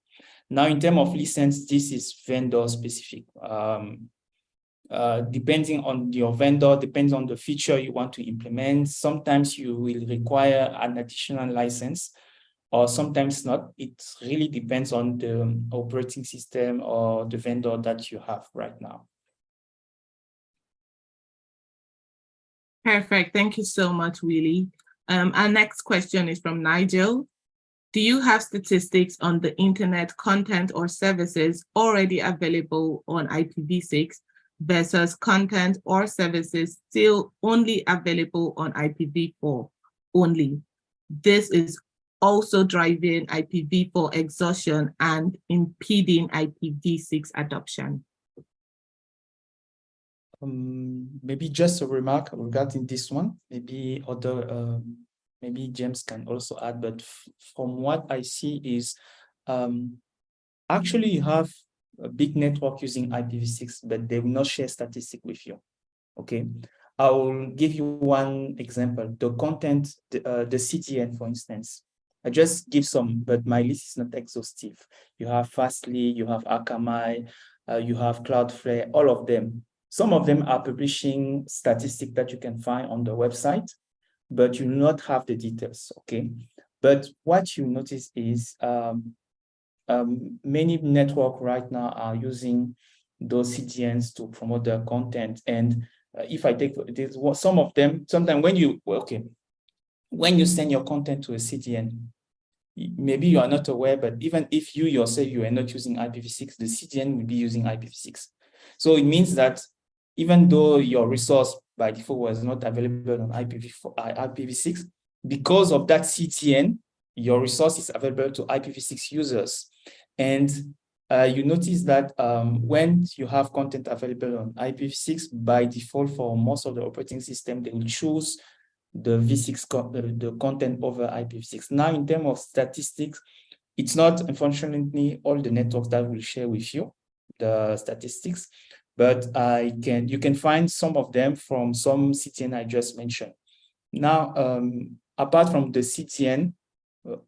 Now, in terms of license, this is vendor specific. Depending on your vendor, depends on the feature you want to implement. Sometimes you will require an additional license, or sometimes not. It really depends on the operating system or the vendor that you have right now. Perfect. Thank you so much, Willie. Our next question is from Nigel. Do you have statistics on the internet content or services already available on IPv6 versus content or services still only available on IPv4 only? This is also driving IPv4 exhaustion and impeding IPv6 adoption. Maybe just a remark regarding this one. Maybe other, maybe James can also add. But from what I see is, actually you have a big network using IPv6, but they will not share statistics with you. Okay, I will give you one example. The content, the CDN, for instance. I just give some, but my list is not exhaustive. You have Fastly, you have Akamai, you have Cloudflare, all of them. Some of them are publishing statistics that you can find on the website, but you do not have the details, okay? But what you notice is many networks right now are using those CDNs to promote their content. And if I take this, some of them, sometimes when you, when you send your content to a CDN, maybe you are not aware, but even if you yourself, you are not using IPv6, the CDN will be using IPv6. So it means that even though your resource by default was not available on IPv6, because of that CDN, your resource is available to IPv6 users. And you notice that when you have content available on IPv6, by default for most of the operating system, they will choose the V6 the content over IPv6. Now, in terms of statistics, it's not, unfortunately, all the networks that will share with you the statistics, but you can find some of them from some CDN I just mentioned. Now, apart from the CDN,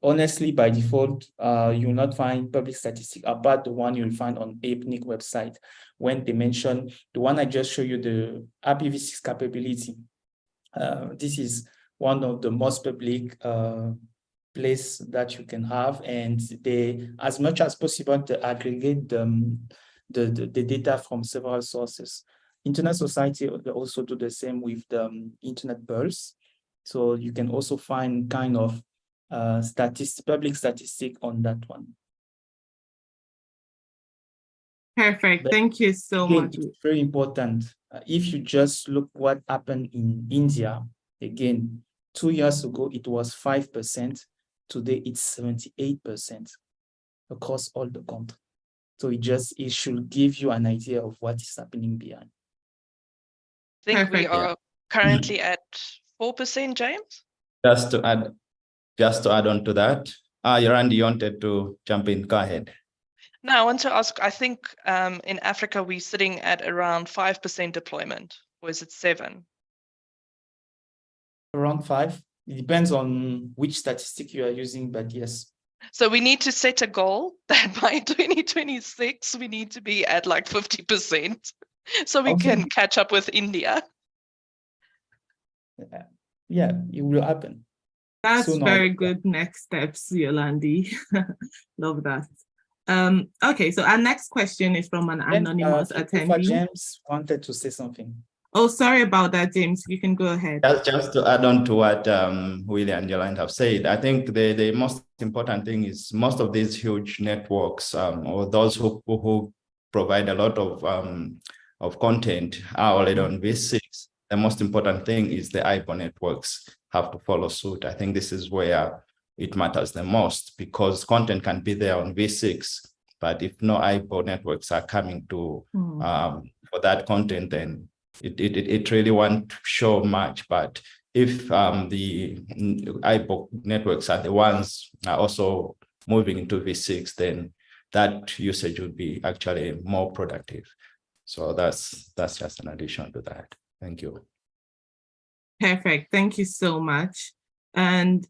honestly, by default, you will not find public statistics apart the one you'll find on APNIC website when they mention the one I just showed you, the IPv6 capability. This is one of the most public place that you can have, and they, as much as possible, to aggregate the data from several sources. Internet Society also do the same with the Internet Pulse. So you can also find kind of public statistic on that one. Perfect. But thank you so again, much. it's very important. If you just look what happened in India, again, 2 years ago, it was 5%. Today, it's 78% across all the country. So it should give you an idea of what is happening behind. I think Perfect. we are currently at 4%, James? Just to add on to that, Randy, you wanted to jump in, go ahead. No, I want to ask, I think in Africa, we're sitting at around 5% deployment, or is it 7? Around 5. It depends on which statistic you are using, but yes. So we need to set a goal that by 2026, we need to be at like 50%, so we can catch up with India. Yeah, it will happen. That's very good next steps, Yolandi. Love that. Okay, so our next question is from an anonymous attendee. James wanted to say something. Oh, sorry about that, James. You can go ahead. Just to add on to what Willie and Yolanda have said, I think the most important thing is most of these huge networks or those who provide a lot of content are already on V6. The most important thing is the IPO networks have to follow suit. I think this is where it matters the most, because content can be there on V6, but if no IPO networks are coming to for that content, then it really won't show much. But if the IPO networks are the ones are also moving into V6, then that usage would be actually more productive. So that's just an addition to that. Thank you. Perfect. Thank you so much. And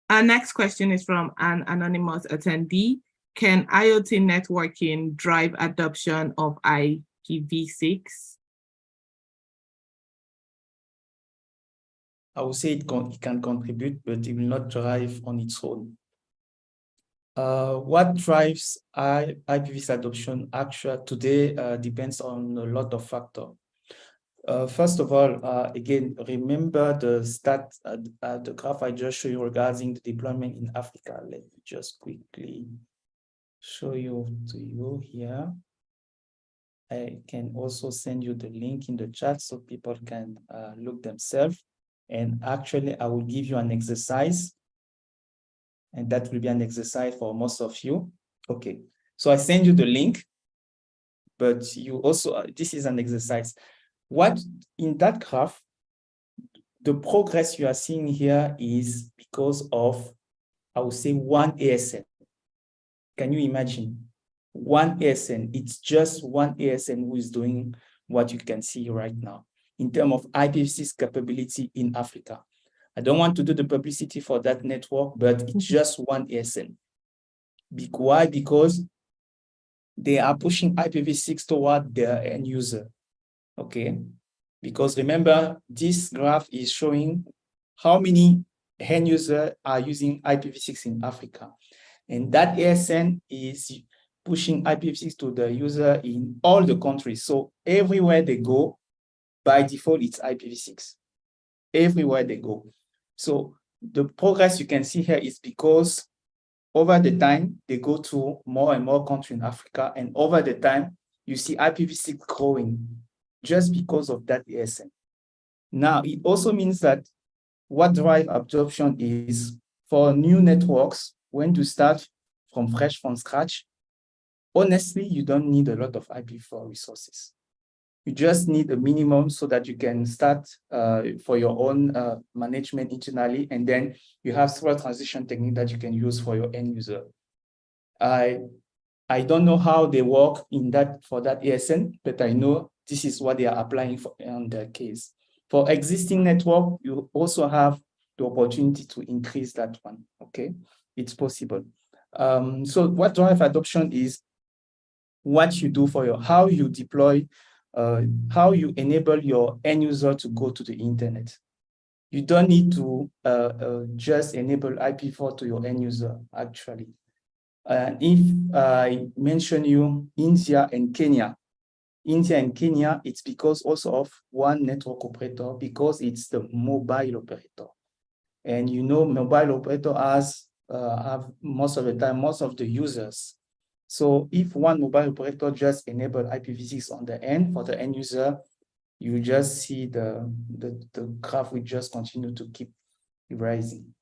our next question is from an anonymous attendee. Can IoT networking drive adoption of IPv6? I would say it can contribute, but it will not drive on its own. What drives IPv6 adoption actually today depends on a lot of factors. First of all, again, remember the graph I just showed you regarding the deployment in Africa. Let me just quickly show you to you here. I can also send you the link in the chat so people can look themselves. And actually, I will give you an exercise. And that will be an exercise for most of you. Okay, so I send you the link, but you also, this is an exercise. What in that graph, the progress you are seeing here is because of, I would say, one ASN. Can you imagine? One ASN, it's just one ASN who is doing what you can see right now in terms of IPv6 capability in Africa. I don't want to do the publicity for that network, but it's just one ASN. Why? Because they are pushing IPv6 toward their end user. Okay, because remember, this graph is showing how many end users are using IPv6 in Africa. And that ASN is pushing IPv6 to the user in all the countries. So everywhere they go, by default, it's IPv6. Everywhere they go. So the progress you can see here is because over the time, they go to more and more countries in Africa. And over the time, you see IPv6 growing just because of that ASN. Now, it also means that what drives adoption is for new networks, when you start from scratch, honestly, you don't need a lot of IPv4 resources. You just need a minimum so that you can start for your own management internally, and then you have several transition techniques that you can use for your end user. I don't know how they work in that for that ASN, but I know this is what they are applying for on their case. For existing network, you also have the opportunity to increase that one. Okay, it's possible. So what drives adoption is what you do for how you deploy, how you enable your end user to go to the internet. You don't need to just enable IPv4 to your end user, actually. If I mention you India and Kenya, it's because also of one network operator, because it's the mobile operator. And you know, mobile operator have most of the time, most of the users. So if one mobile operator just enable IPv6 on the end for the end user, you just see the graph will just continue to keep rising.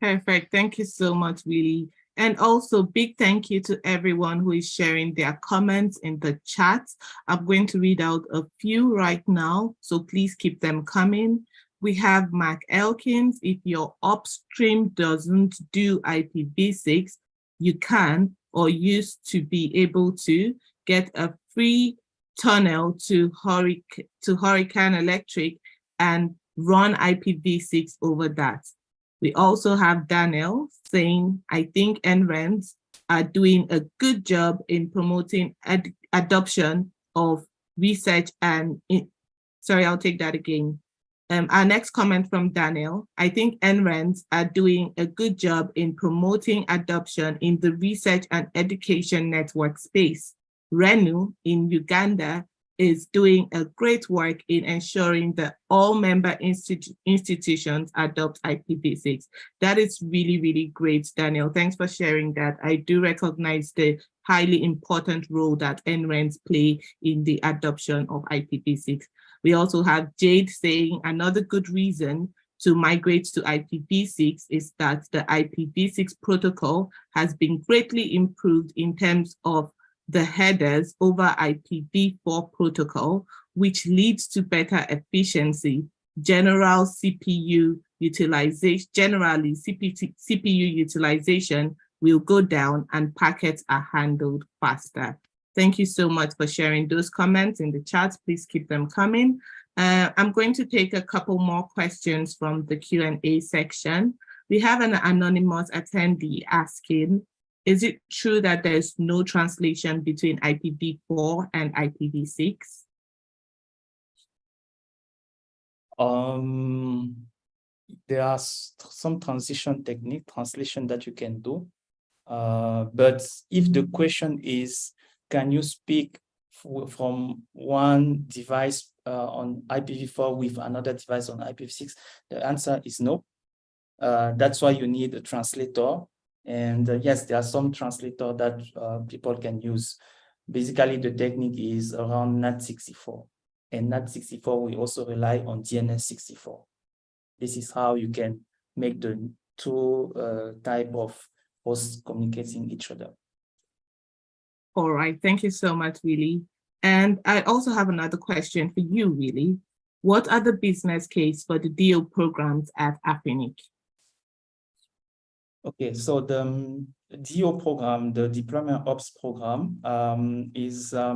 Perfect. Thank you so much, Willie. And also big thank you to everyone who is sharing their comments in the chat. I'm going to read out a few right now, so please keep them coming. We have Mac Elkins. If your upstream doesn't do IPv6, you can or used to be able to get a free tunnel to Hurricane Electric and run IPv6 over that. We also have Daniel saying, I think NRENs are doing a good job in promoting adoption of research and, sorry, I'll take that again. Our next comment from Daniel, I think NRENs are doing a good job in promoting adoption in the research and education network space. Renu in Uganda is doing a great work in ensuring that all member institutions adopt IPv6. That is really, really great, Daniel. Thanks for sharing that. I do recognize the highly important role that NRENs play in the adoption of IPv6. We also have Jade saying another good reason to migrate to IPv6 is that the IPv6 protocol has been greatly improved in terms of the headers over IPv4 protocol, which leads to better efficiency, general CPU utilization, CPU utilization will go down and packets are handled faster. Thank you so much for sharing those comments in the chat. Please keep them coming. I'm going to take a couple more questions from the Q&A section. We have an anonymous attendee asking, is it true that there's no translation between IPv4 and IPv6? There are some translation that you can do. But if the question is, can you speak from one device on IPv4 with another device on IPv6? The answer is no. That's why you need a translator. And yes, there are some translators that people can use. Basically, the technique is around NAT64. And NAT64, we also rely on DNS64. This is how you can make the two type of hosts communicating each other. All right, thank you so much, Willie. And I also have another question for you, Willie. What are the business case for the DO programs at Afinic? Okay, so the DO program, the Deployment Ops program, is a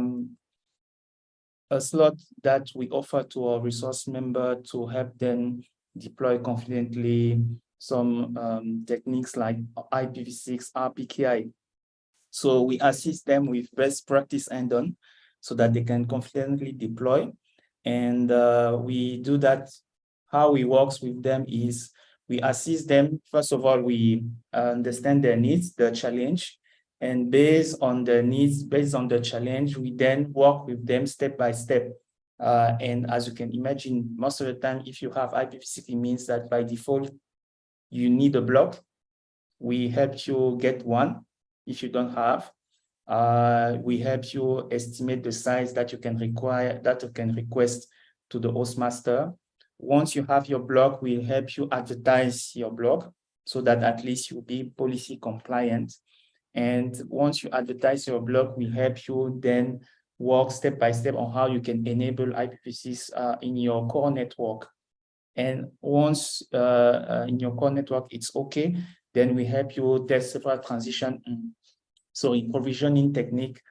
slot that we offer to our resource member to help them deploy confidently some techniques like IPv6, RPKI. So we assist them with best practice add-on so that they can confidently deploy. And we do that. How we work with them is we assist them. First of all, we understand their needs, the challenge, and based on the needs, based on the challenge, we then work with them step by step. And as you can imagine, most of the time, if you have IPv6, it means that by default, you need a block. We help you get one. If you don't have, we help you estimate the size that you can require, that you can request to the host master. Once you have your block, we'll help you advertise your block so that at least you'll be policy compliant. And once you advertise your block, we'll help you then work step by step on how you can enable IPv6 in your core network. And once in your core network, it's okay, then we help you test several transition. So in provisioning technique,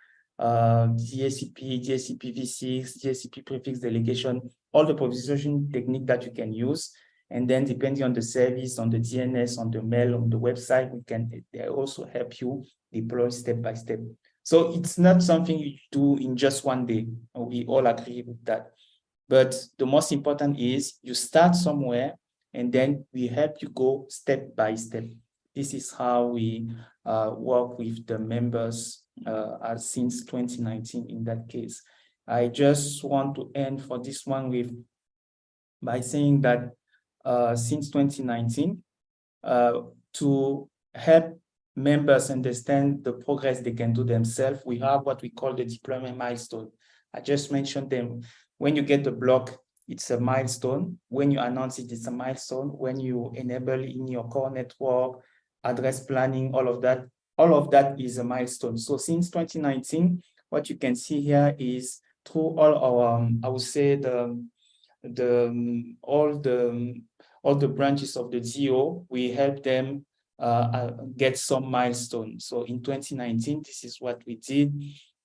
DHCP, DHCPv6, DHCP prefix delegation, all the provisioning technique that you can use. And then depending on the service, on the DNS, on the mail, on the website, they also help you deploy step by step. So it's not something you do in just one day. We all agree with that. But the most important is you start somewhere and then we help you go step by step. This is how we work with the members since 2019 in that case. I just want to end for this one by saying that since 2019, to help members understand the progress they can do themselves, we have what we call the deployment milestone. I just mentioned them. When you get the block, it's a milestone. When you announce it, it's a milestone. When you enable in your core network, address planning, all of that is a milestone. So since 2019, what you can see here is through all our, I would say all the branches of the DO, we help them get some milestones. So in 2019, this is what we did.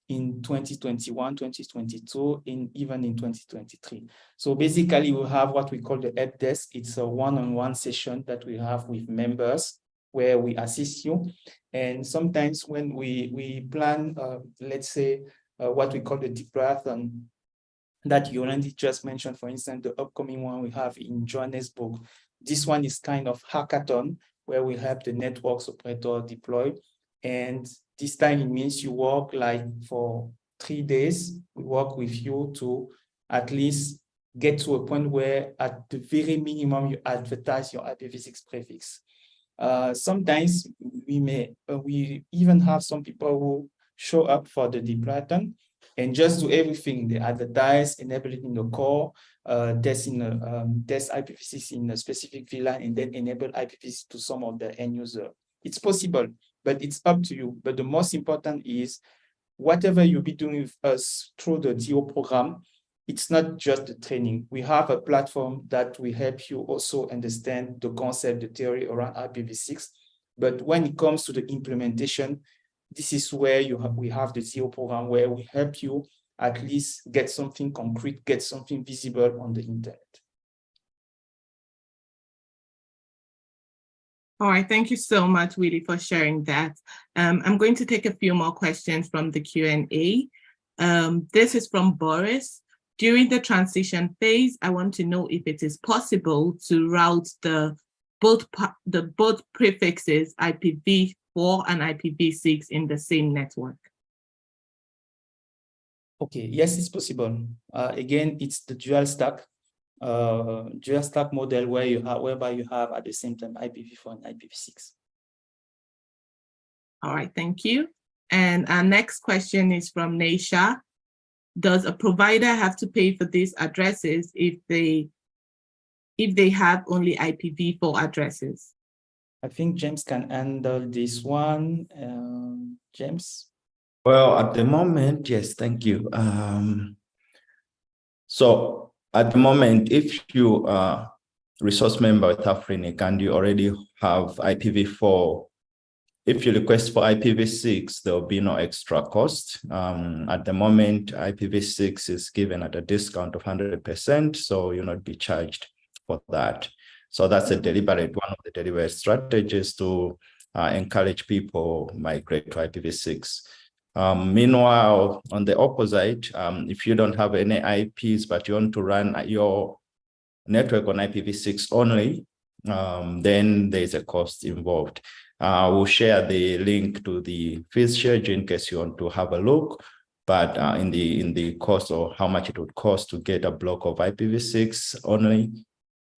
In 2021, 2022, even in 2023. So basically, we have what we call the help desk. It's a one-on-one session that we have with members where we assist you. And sometimes when we plan, let's say, what we call the deployathon that Yolandi just mentioned, for instance, the upcoming one we have in Johannesburg. This one is kind of hackathon where we help the networks operator deploy. And this time it means you work like for 3 days. We work with you to at least get to a point where at the very minimum you advertise your IPv6 prefix. Sometimes we even have some people who show up for the deployathon and just do everything. They advertise, enable it in the core, test IPv6 in a specific VLAN and then enable IPv6 to some of the end user. It's possible, but it's up to you. But the most important is whatever you'll be doing with us through the DO program, it's not just the training. We have a platform that will help you also understand the concept, the theory around IPv6. But when it comes to the implementation, this is where we have the DO program where we help you at least get something concrete, get something visible on the internet. All right, thank you so much, Willie, for sharing that. I'm going to take a few more questions from the Q&A. This is from Boris. During the transition phase, I want to know if it is possible to route both prefixes IPv4 and IPv6 in the same network. Okay, yes, it's possible. Again, it's the dual stack model whereby you have at the same time IPv4 and IPv6. All right, thank you. And our next question is from Naisha. Does a provider have to pay for these addresses if they have only IPv4 addresses? I think James can handle this one. James? Well, at the moment, yes, thank you. So at the moment, if you are resource member with Afrinic and you already have IPv4, if you request for IPv6, there will be no extra cost. At the moment, IPv6 is given at a discount of 100%, so you'll not be charged for that. So that's one of the deliberate strategies to encourage people migrate to IPv6. Meanwhile, on the opposite, if you don't have any IPs, but you want to run your network on IPv6 only, then there's a cost involved. We'll share the link to the fees schedule in case you want to have a look, but in the cost or how much it would cost to get a block of IPv6 only.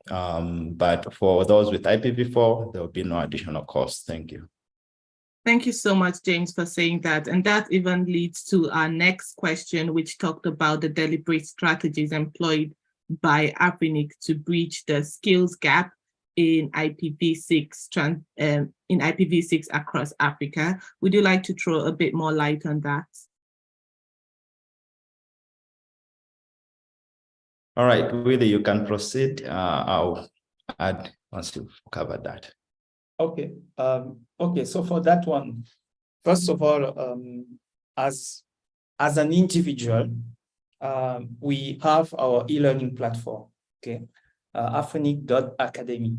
But for those with IPv4, there will be no additional cost. Thank you. Thank you so much, James, for saying that. And that even leads to our next question, which talked about the deliberate strategies employed by Afrinic to bridge the skills gap in IPv6 across Africa. Would you like to throw a bit more light on that? All right, Willie, you can proceed. I'll add once you've covered that. Okay. Okay. So for that one, first of all, as an individual, we have our e-learning platform. Okay. Afrinic.academy.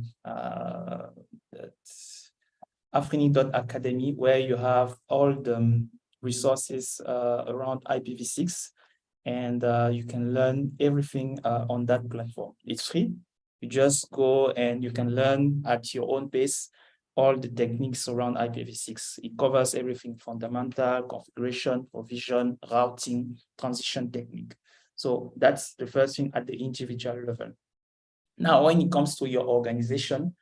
Afrinic.academy, where you have all the resources around IPv6, and you can learn everything on that platform. It's free. You just go and you can learn at your own pace all the techniques around IPv6. It covers everything: fundamental, configuration, provision, routing, transition technique. So that's the first thing at the individual level. Now, when it comes to your organization,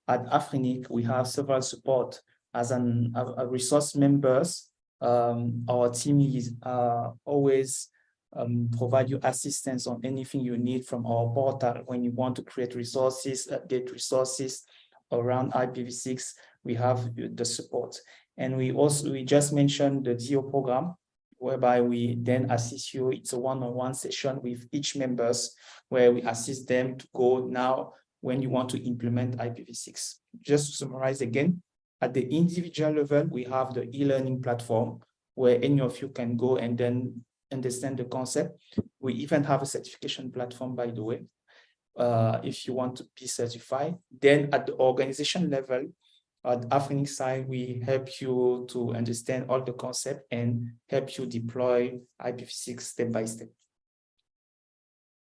at Afrinic, we have several support. As a resource members, our team is always provide you assistance on anything you need from our portal. When you want to create resources, update resources around IPv6, we have the support. And we just mentioned the DO program, whereby we then assist you. It's a one-on-one session with each members where we assist them to go now when you want to implement IPv6. Just to summarize again, at the individual level, we have the e-learning platform where any of you can go and then understand the concept. We even have a certification platform, by the way, if you want to be certified. Then at the organization level, at Afrinic side, we help you to understand all the concept and help you deploy IPv6 step by step.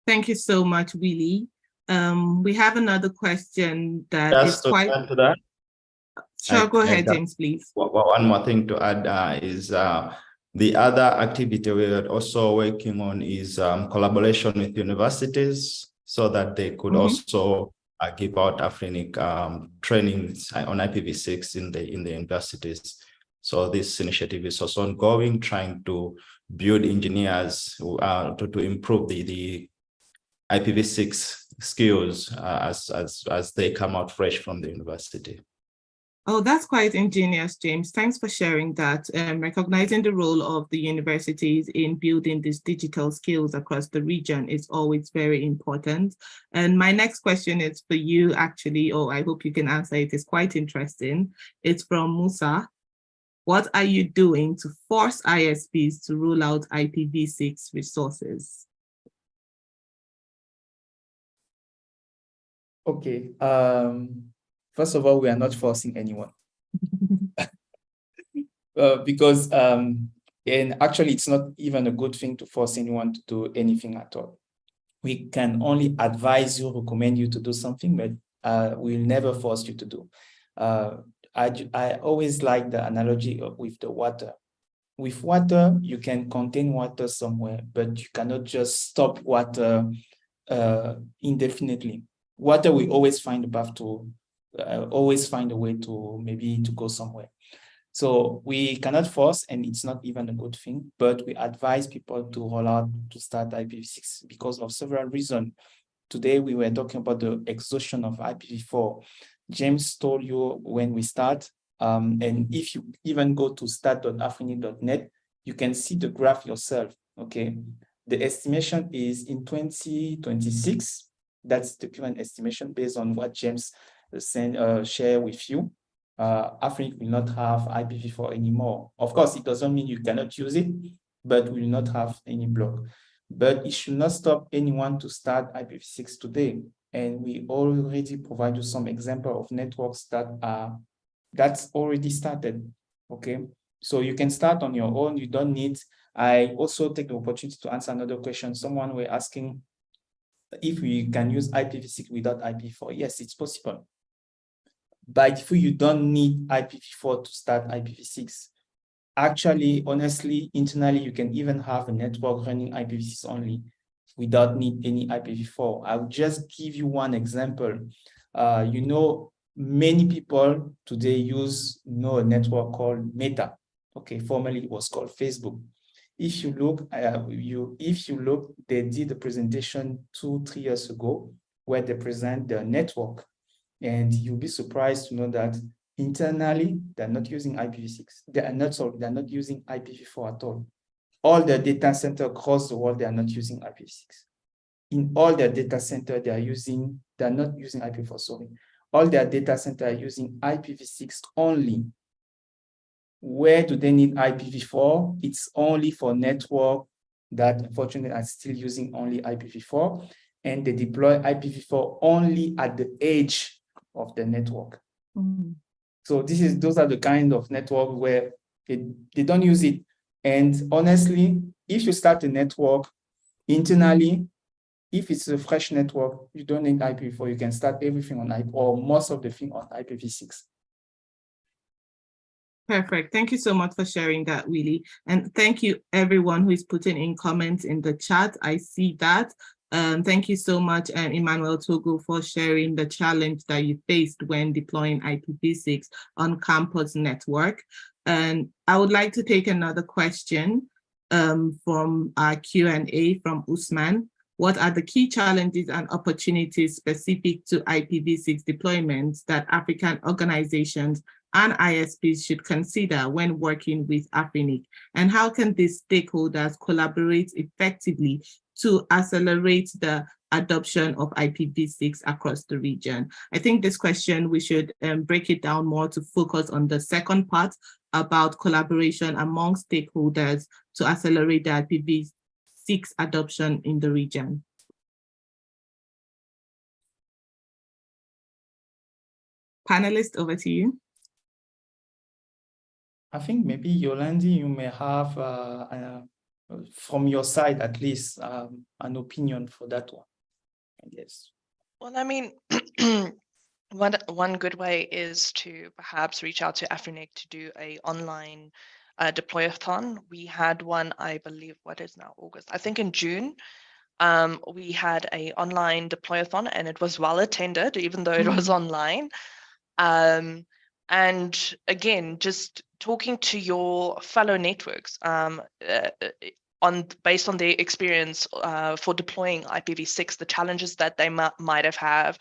Thank you so much, Willie. We have another question that Just is quite... add to that. Sure, go ahead, James, please. One more thing to add is the other activity we're also working on is collaboration with universities so that they could also give out Afrinic trainings on IPv6 in the universities. So this initiative is also ongoing, trying to build engineers to improve the IPv6 skills as they come out fresh from the university. Oh, that's quite ingenious, James. Thanks for sharing that. Recognizing the role of the universities in building these digital skills across the region is always very important. And my next question is for you, actually, or I hope you can answer it. It's quite interesting. It's from Musa. What are you doing to force ISPs to roll out IPv6 resources? Okay. First of all, we are not forcing anyone. Because, and actually, it's not even a good thing to force anyone to do anything at all. We can only advise you, recommend you to do something, but we'll never force you to do. I always like the analogy with the water. With water, you can contain water somewhere, but you cannot just stop water indefinitely. Water will always find a path to, always find a way to maybe to go somewhere. So we cannot force, and it's not even a good thing, but we advise people to roll out, to start IPv6 because of several reasons. Today, we were talking about the exhaustion of IPv4. James told you when we start, and if you even go to start.afrinic.net, you can see the graph yourself, okay? The estimation is in 2026. That's the current estimation based on what James shared with you. Africa will not have IPv4 anymore. Of course, it doesn't mean you cannot use it, but will not have any block. But it should not stop anyone to start IPv6 today. And we already provide you some example of networks that's already started, okay? So you can start on your own, you don't need, I also take the opportunity to answer another question. Someone were asking if we can use IPv6 without IPv4. Yes, it's possible. But if you don't need IPv4 to start IPv6, actually, honestly, internally, you can even have a network running IPv6 only without need any IPv4. I'll just give you one example. You know, many people today use a network called Meta. Okay, formerly it was called Facebook. If you look, they did a presentation 2-3 years ago where they present their network. And you'll be surprised to know that internally, they're not using IPv6. They're not using IPv4 at all. All their data center across the world, they are not using IPv6. In all their data center, they're not using IPv4, sorry. All their data center are using IPv6 only. Where do they need IPv4? It's only for network that unfortunately are still using only IPv4, and they deploy IPv4 only at the edge of the network. Mm-hmm. So those are the kind of network where they don't use it. And honestly, if you start a network internally, if it's a fresh network, you don't need IPv4. You can start everything on IP, or most of the thing on IPv6. Perfect. Thank you so much for sharing that, Willie. And thank you everyone who is putting in comments in the chat. I see that. Thank you so much, Emmanuel Togo, for sharing the challenge that you faced when deploying IPv6 on campus network. And I would like to take another question from our Q&A from Usman. What are the key challenges and opportunities specific to IPv6 deployments that African organizations and ISPs should consider when working with Afrinic? And how can these stakeholders collaborate effectively to accelerate the adoption of IPv6 across the region? I think this question, we should break it down more to focus on the second part about collaboration among stakeholders to accelerate the IPv6 adoption in the region. Panelists, over to you. I think maybe Yolandi, you may have, from your side at least, an opinion for that one, I guess. Well, I mean, one good way is to perhaps reach out to Afrinic to do an online deployathon. We had one, I believe, what is now August? I think in June, we had an online deployathon, and it was well attended, even though it was online. And again, just talking to your fellow networks, based on their experience for deploying IPv6, the challenges that they might have,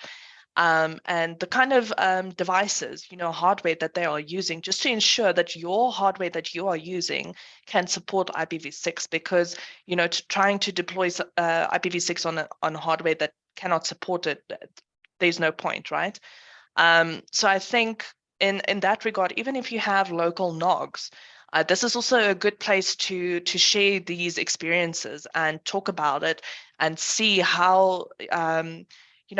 and the kind of devices, hardware that they are using, just to ensure that your hardware that you are using can support IPv6. Because trying to deploy IPv6 on hardware that cannot support it, there's no point, right? So I think in that regard, even if you have local NOGs, this is also a good place to share these experiences and talk about it and see how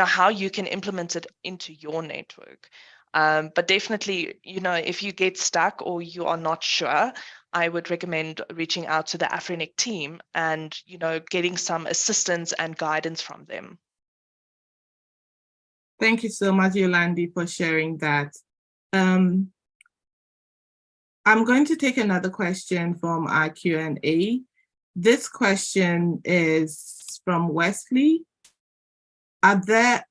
how you can implement it into your network. But definitely, if you get stuck or you are not sure, I would recommend reaching out to the Afrinic team and getting some assistance and guidance from them. Thank you so much, Yolandi, for sharing that. I'm going to take another question from our Q&A. This question is from Wesley. Are there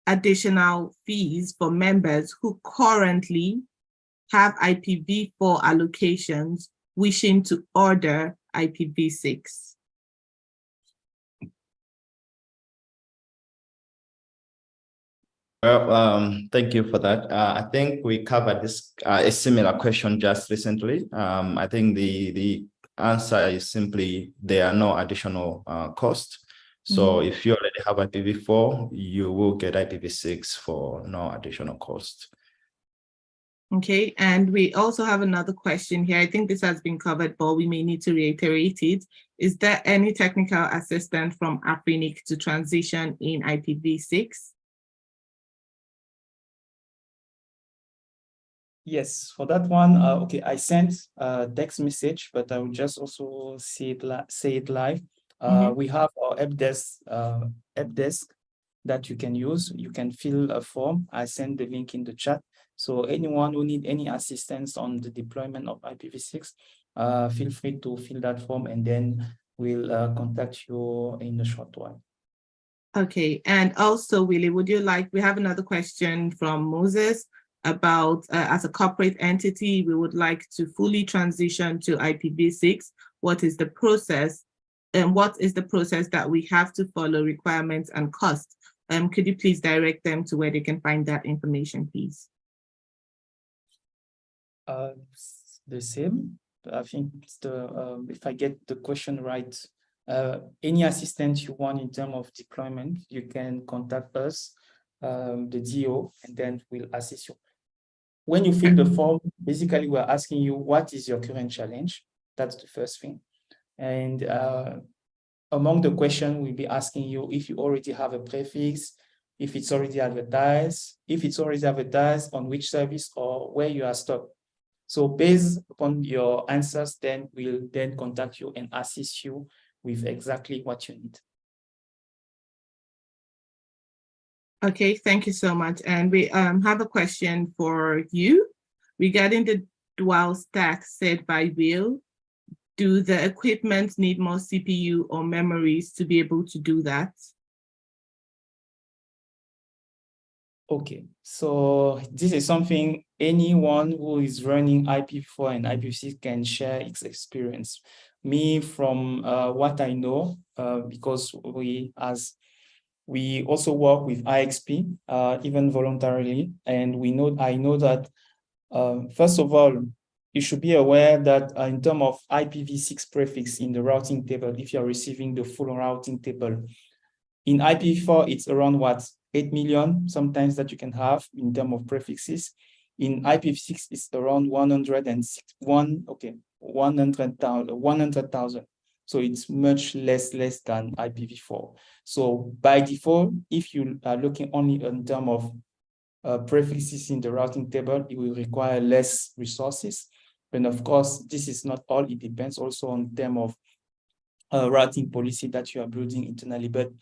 additional fees for members who currently have IPv4 allocations wishing to order IPv6? Well, thank you for that. I think we covered this a similar question just recently. I think the answer is simply there are no additional costs. So if you already have IPv4, you will get IPv6 for no additional cost. Okay, and we also have another question here. I think this has been covered, but we may need to reiterate it. Is there any technical assistance from Afrinic to transition in IPv6? Yes, for that one, okay, I sent a text message, but I will just also say it live. We have our help desk that you can use. You can fill a form. I sent the link in the chat. So anyone who need any assistance on the deployment of IPv6, feel free to fill that form, and then we'll contact you in a short while. Okay, and also, Willie, we have another question from Moses about, as a corporate entity, we would like to fully transition to IPv6. What is the process? And what is the process that we have to follow, requirements and costs? Could you please direct them to where they can find that information, please? The same. I think it's if I get the question right, any assistance you want in terms of deployment, you can contact us, the DO, and then we'll assist you. When you fill the form, basically we're asking you, what is your current challenge? That's the first thing. And among the question, we'll be asking you if you already have a prefix, if it's already advertised, on which service or where you are stuck. So based upon your answers, then we'll then contact you and assist you with exactly what you need. Okay, thank you so much. And we have a question for you regarding the dual stack said by Will. Do the equipment need more CPU or memories to be able to do that? Okay, so this is something anyone who is running IPv4 and IPv6 can share its experience. Me, from what I know, because we also work with IXP, even voluntarily, and I know that, first of all, you should be aware that in terms of IPv6 prefix in the routing table, if you're receiving the full routing table, in IPv4, it's around 8 million sometimes that you can have in terms of prefixes. In IPv6, it's around 100,000. So it's much less than IPv4. So by default, if you are looking only in terms of prefixes in the routing table, it will require less resources. And of course, this is not all. It depends also on terms of routing policy that you are building internally. But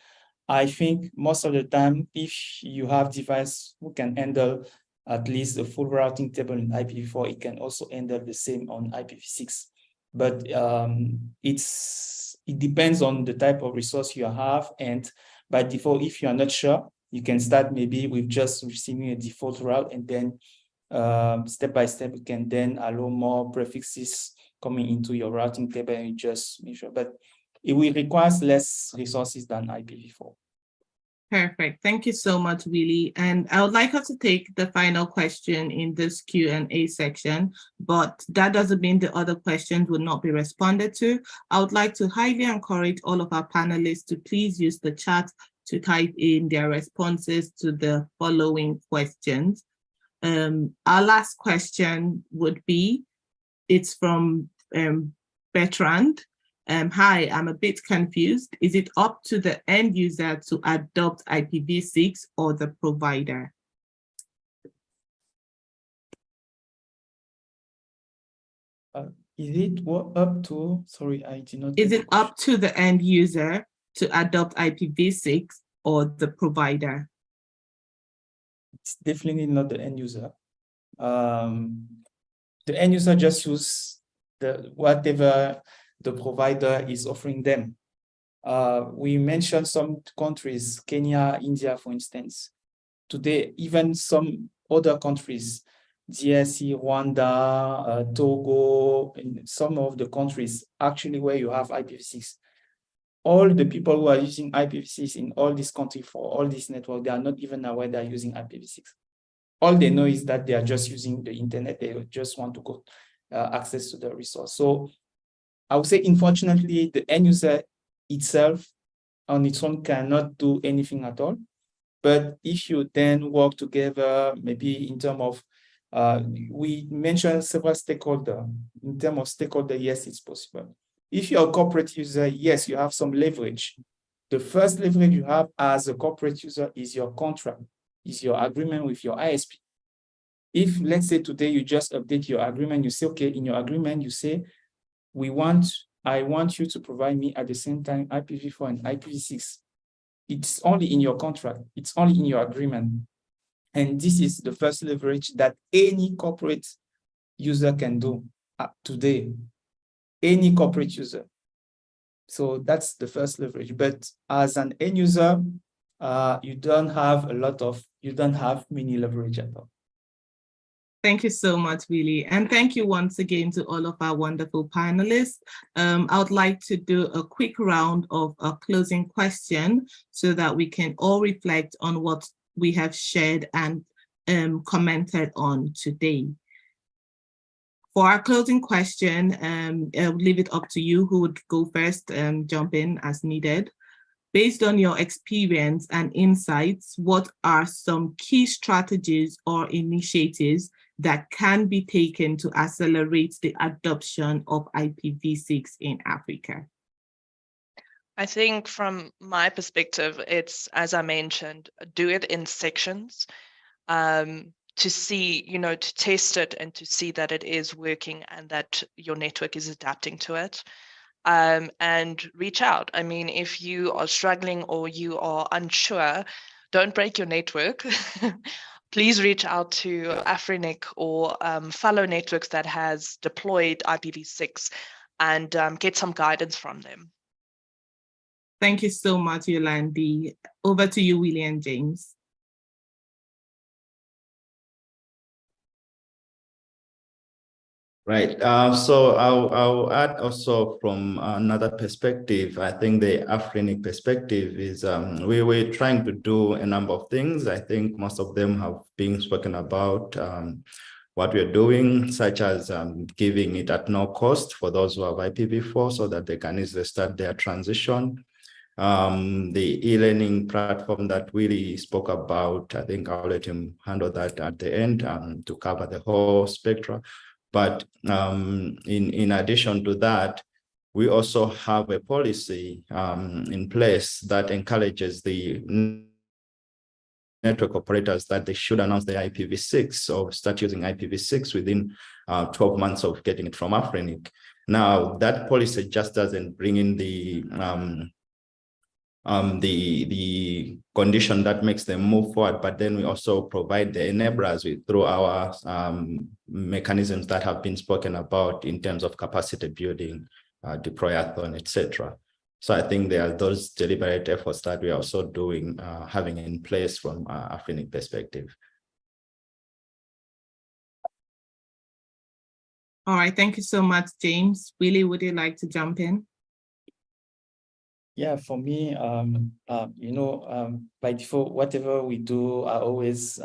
I think most of the time, if you have device who can handle at least the full routing table in IPv4, it can also handle the same on IPv6. But it depends on the type of resource you have. And by default, if you are not sure, you can start maybe with just receiving a default route, and then step by step, you can then allow more prefixes coming into your routing table, and you just make sure. But it will require less resources than IPv4. Perfect. Thank you so much, Willie. And I would like us to take the final question in this Q&A section, but that doesn't mean the other questions will not be responded to. I would like to highly encourage all of our panelists to please use the chat to type in their responses to the following questions. Our last question would be, it's from Bertrand. Hi, I'm a bit confused. Is it up to the end user to adopt IPv6 or the provider? Is it up to, sorry, I did not. Is it up to the end user to adopt IPv6 or the provider? It's definitely not the end user. The end user just use whatever the provider is offering them. We mentioned some countries, Kenya, India, for instance. Today, even some other countries, DRC, Rwanda, Togo, and some of the countries actually where you have IPv6. All the people who are using IPv6 in all these countries for all this network, they are not even aware they are using IPv6. All they know is that they are just using the internet. They just want to go access to the resource. So I would say, unfortunately, the end user itself on its own cannot do anything at all. But if you then work together, maybe in terms of, we mentioned several stakeholders. In terms of stakeholder, yes, it's possible. If you're a corporate user, yes, you have some leverage. The first leverage you have as a corporate user is your contract, is your agreement with your ISP. If, let's say today you just update your agreement, you say, okay, in your agreement, you say, I want you to provide me at the same time IPv4 and IPv6. It's only in your contract. It's only in your agreement. And this is the first leverage that any corporate user can do today. Any corporate user. So that's the first leverage. But as an end user, you don't have many leverage at all. Thank you so much, Willie. And thank you once again to all of our wonderful panelists. I would like to do a quick round of a closing question so that we can all reflect on what we have shared and commented on today. For our closing question, I'll leave it up to you who would go first and jump in as needed. Based on your experience and insights, what are some key strategies or initiatives that can be taken to accelerate the adoption of IPv6 in Africa? I think from my perspective, it's, as I mentioned, do it in sections to see, to test it and to see that it is working and that your network is adapting to it. And reach out. I mean, if you are struggling or you are unsure, don't break your network. Please reach out to Afrinic or fellow networks that has deployed IPv6 and get some guidance from them. Thank you so much, Yolandi. Over to you, Willie and James. Right. So I'll add also from another perspective. I think the Afrinic perspective is we're trying to do a number of things. I think most of them have been spoken about. What we're doing, such as giving it at no cost for those who have IPv4 so that they can easily start their transition. The e-learning platform that Willie spoke about, I think I'll let him handle that at the end to cover the whole spectrum. But in addition to that, we also have a policy in place that encourages the network operators that they should announce the IPv6 or start using IPv6 within 12 months of getting it from Afrinic. Now, that policy just doesn't bring in the condition that makes them move forward, but then we also provide the enablers through our mechanisms that have been spoken about in terms of capacity building, deployathon, etc. So I think there are those deliberate efforts that we are also doing, having in place from Afrinic perspective. All right, thank you so much, James. Willie, would you like to jump in? Yeah, for me, by default, whatever we do, I always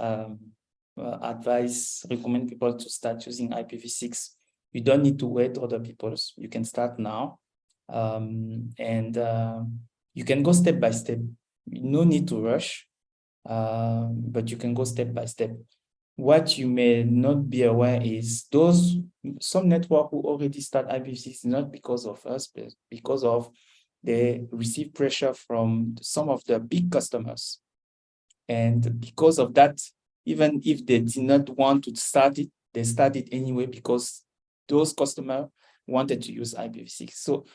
recommend people to start using IPv6. You don't need to wait other people's. You can start now, and you can go step by step. No need to rush, but you can go step by step. What you may not be aware is some network who already start IPv6 not because of us, but because of they receive pressure from some of the big customers. And because of that, even if they did not want to start it, they started anyway because those customers wanted to use IPv6. So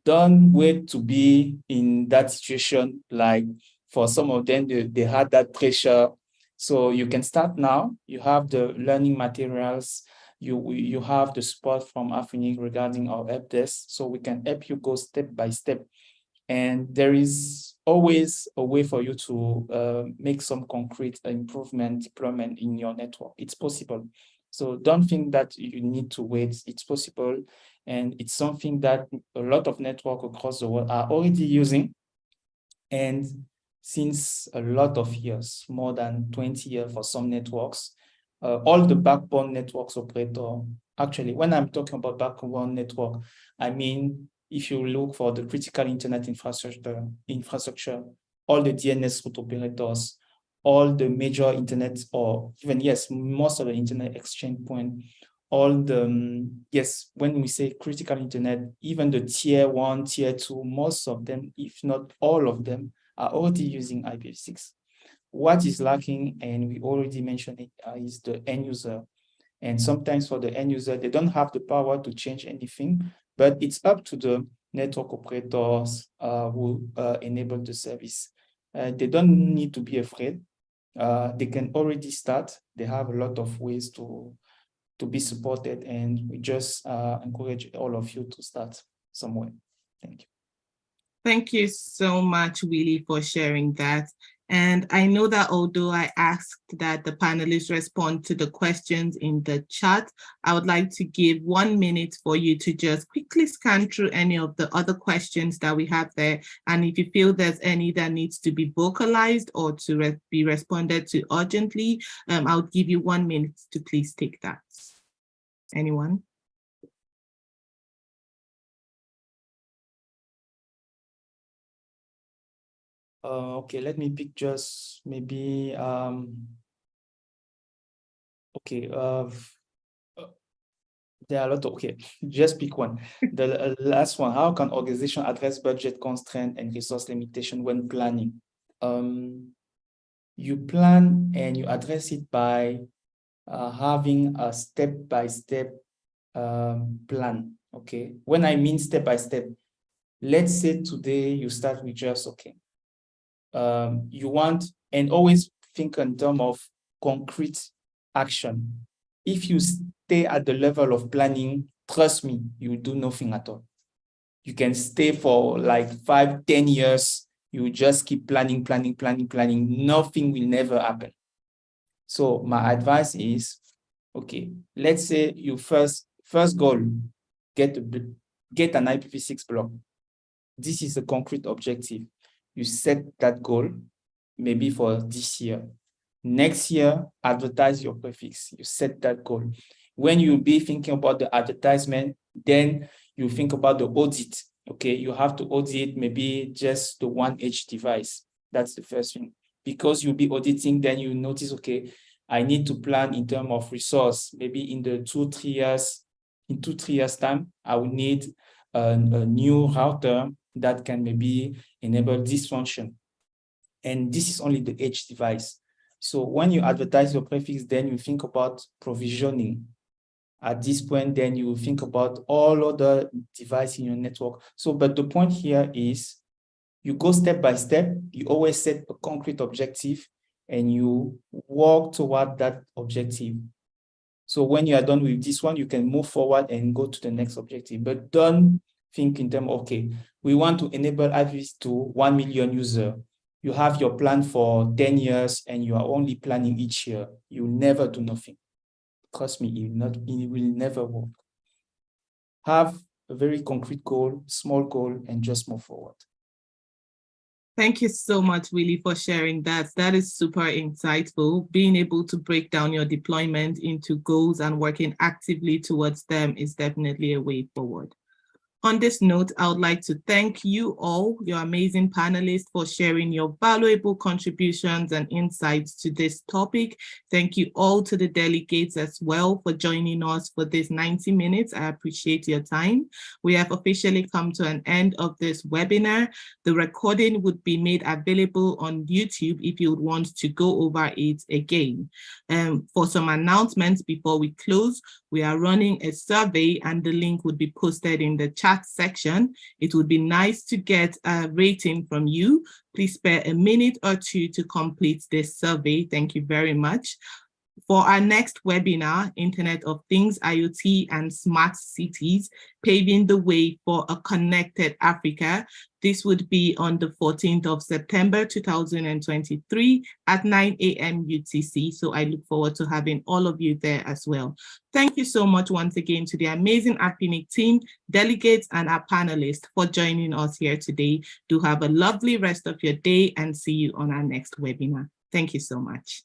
don't wait to be in that situation. Like for some of them, they had that pressure. So you can start now. You have the learning materials. You have the support from Affinix regarding our help desk. So we can help you go step by step. And there is always a way for you to make some concrete improvement, deployment in your network. It's possible. So don't think that you need to wait. It's possible. And it's something that a lot of networks across the world are already using. And since a lot of years, more than 20 years for some networks, all the backbone networks operator, actually, when I'm talking about backbone network, I mean, if you look for the critical internet infrastructure, all the DNS route operators, all the major internet, or even, yes, most of the internet exchange point, all the, yes, when we say critical internet, even the tier 1, tier 2, most of them, if not all of them, are already using IPv6. What is lacking, and we already mentioned it, is the end user. And sometimes for the end user, they don't have the power to change anything, but it's up to the network operators who enable the service. They don't need to be afraid. They can already start. They have a lot of ways to be supported, and we just encourage all of you to start somewhere. Thank you. Thank you so much, Willie, for sharing that. And I know that although I asked that the panelists respond to the questions in the chat, I would like to give 1 minute for you to just quickly scan through any of the other questions that we have there. And if you feel there's any that needs to be vocalized or to be responded to urgently, I'll give you 1 minute to please take that. Anyone? Okay, let me pick just maybe, okay, there are a lot of, okay, just pick one. The last one, how can organization address budget constraint and resource limitation when planning? You plan and you address it by having a step-by-step plan, okay? When I mean step-by-step, let's say today you start with just, okay, you want, and always think in terms of concrete action. If you stay at the level of planning, trust me, you will do nothing at all. You can stay for like 5, 10 years. You just keep planning. Nothing will never happen. So my advice is, okay, let's say you first goal, get an IPv6 block. This is a concrete objective. You set that goal, maybe for this year. Next year, advertise your prefix. You set that goal. When you be thinking about the advertisement, then you think about the audit. Okay, you have to audit maybe just the 1H device. That's the first thing. Because you'll be auditing, then you notice, okay, I need to plan in terms of resource. Maybe in the 2-3 years, in 2-3 years time, I will need a new router that can maybe enable this function. And this is only the H device. So when you advertise your prefix, then you think about provisioning. At this point, then you think about all other devices in your network. So, but the point here is you go step by step, you always set a concrete objective and you walk toward that objective. So when you are done with this one, you can move forward and go to the next objective, but don't think in terms of, okay, we want to enable IPv6 to 1 million users. You have your plan for 10 years and you are only planning each year. You will never do nothing. Trust me, it will never work. Have a very concrete goal, small goal, and just move forward. Thank you so much, Willie, for sharing that. That is super insightful. Being able to break down your deployment into goals and working actively towards them is definitely a way forward. On this note, I would like to thank you all, your amazing panelists, for sharing your valuable contributions and insights to this topic. Thank you all to the delegates as well for joining us for this 90 minutes. I appreciate your time. We have officially come to an end of this webinar. The recording would be made available on YouTube if you would want to go over it again. For some announcements before we close, we are running a survey and the link would be posted in the chat section. It would be nice to get a rating from you. Please spare a minute or two to complete this survey. Thank you very much. For our next webinar, Internet of Things, IoT and Smart Cities, Paving the Way for a Connected Africa. This would be on the 14th of September, 2023 at 9 a.m. UTC. So I look forward to having all of you there as well. Thank you so much once again to the amazing APNIC team, delegates, and our panelists for joining us here today. Do have a lovely rest of your day and see you on our next webinar. Thank you so much.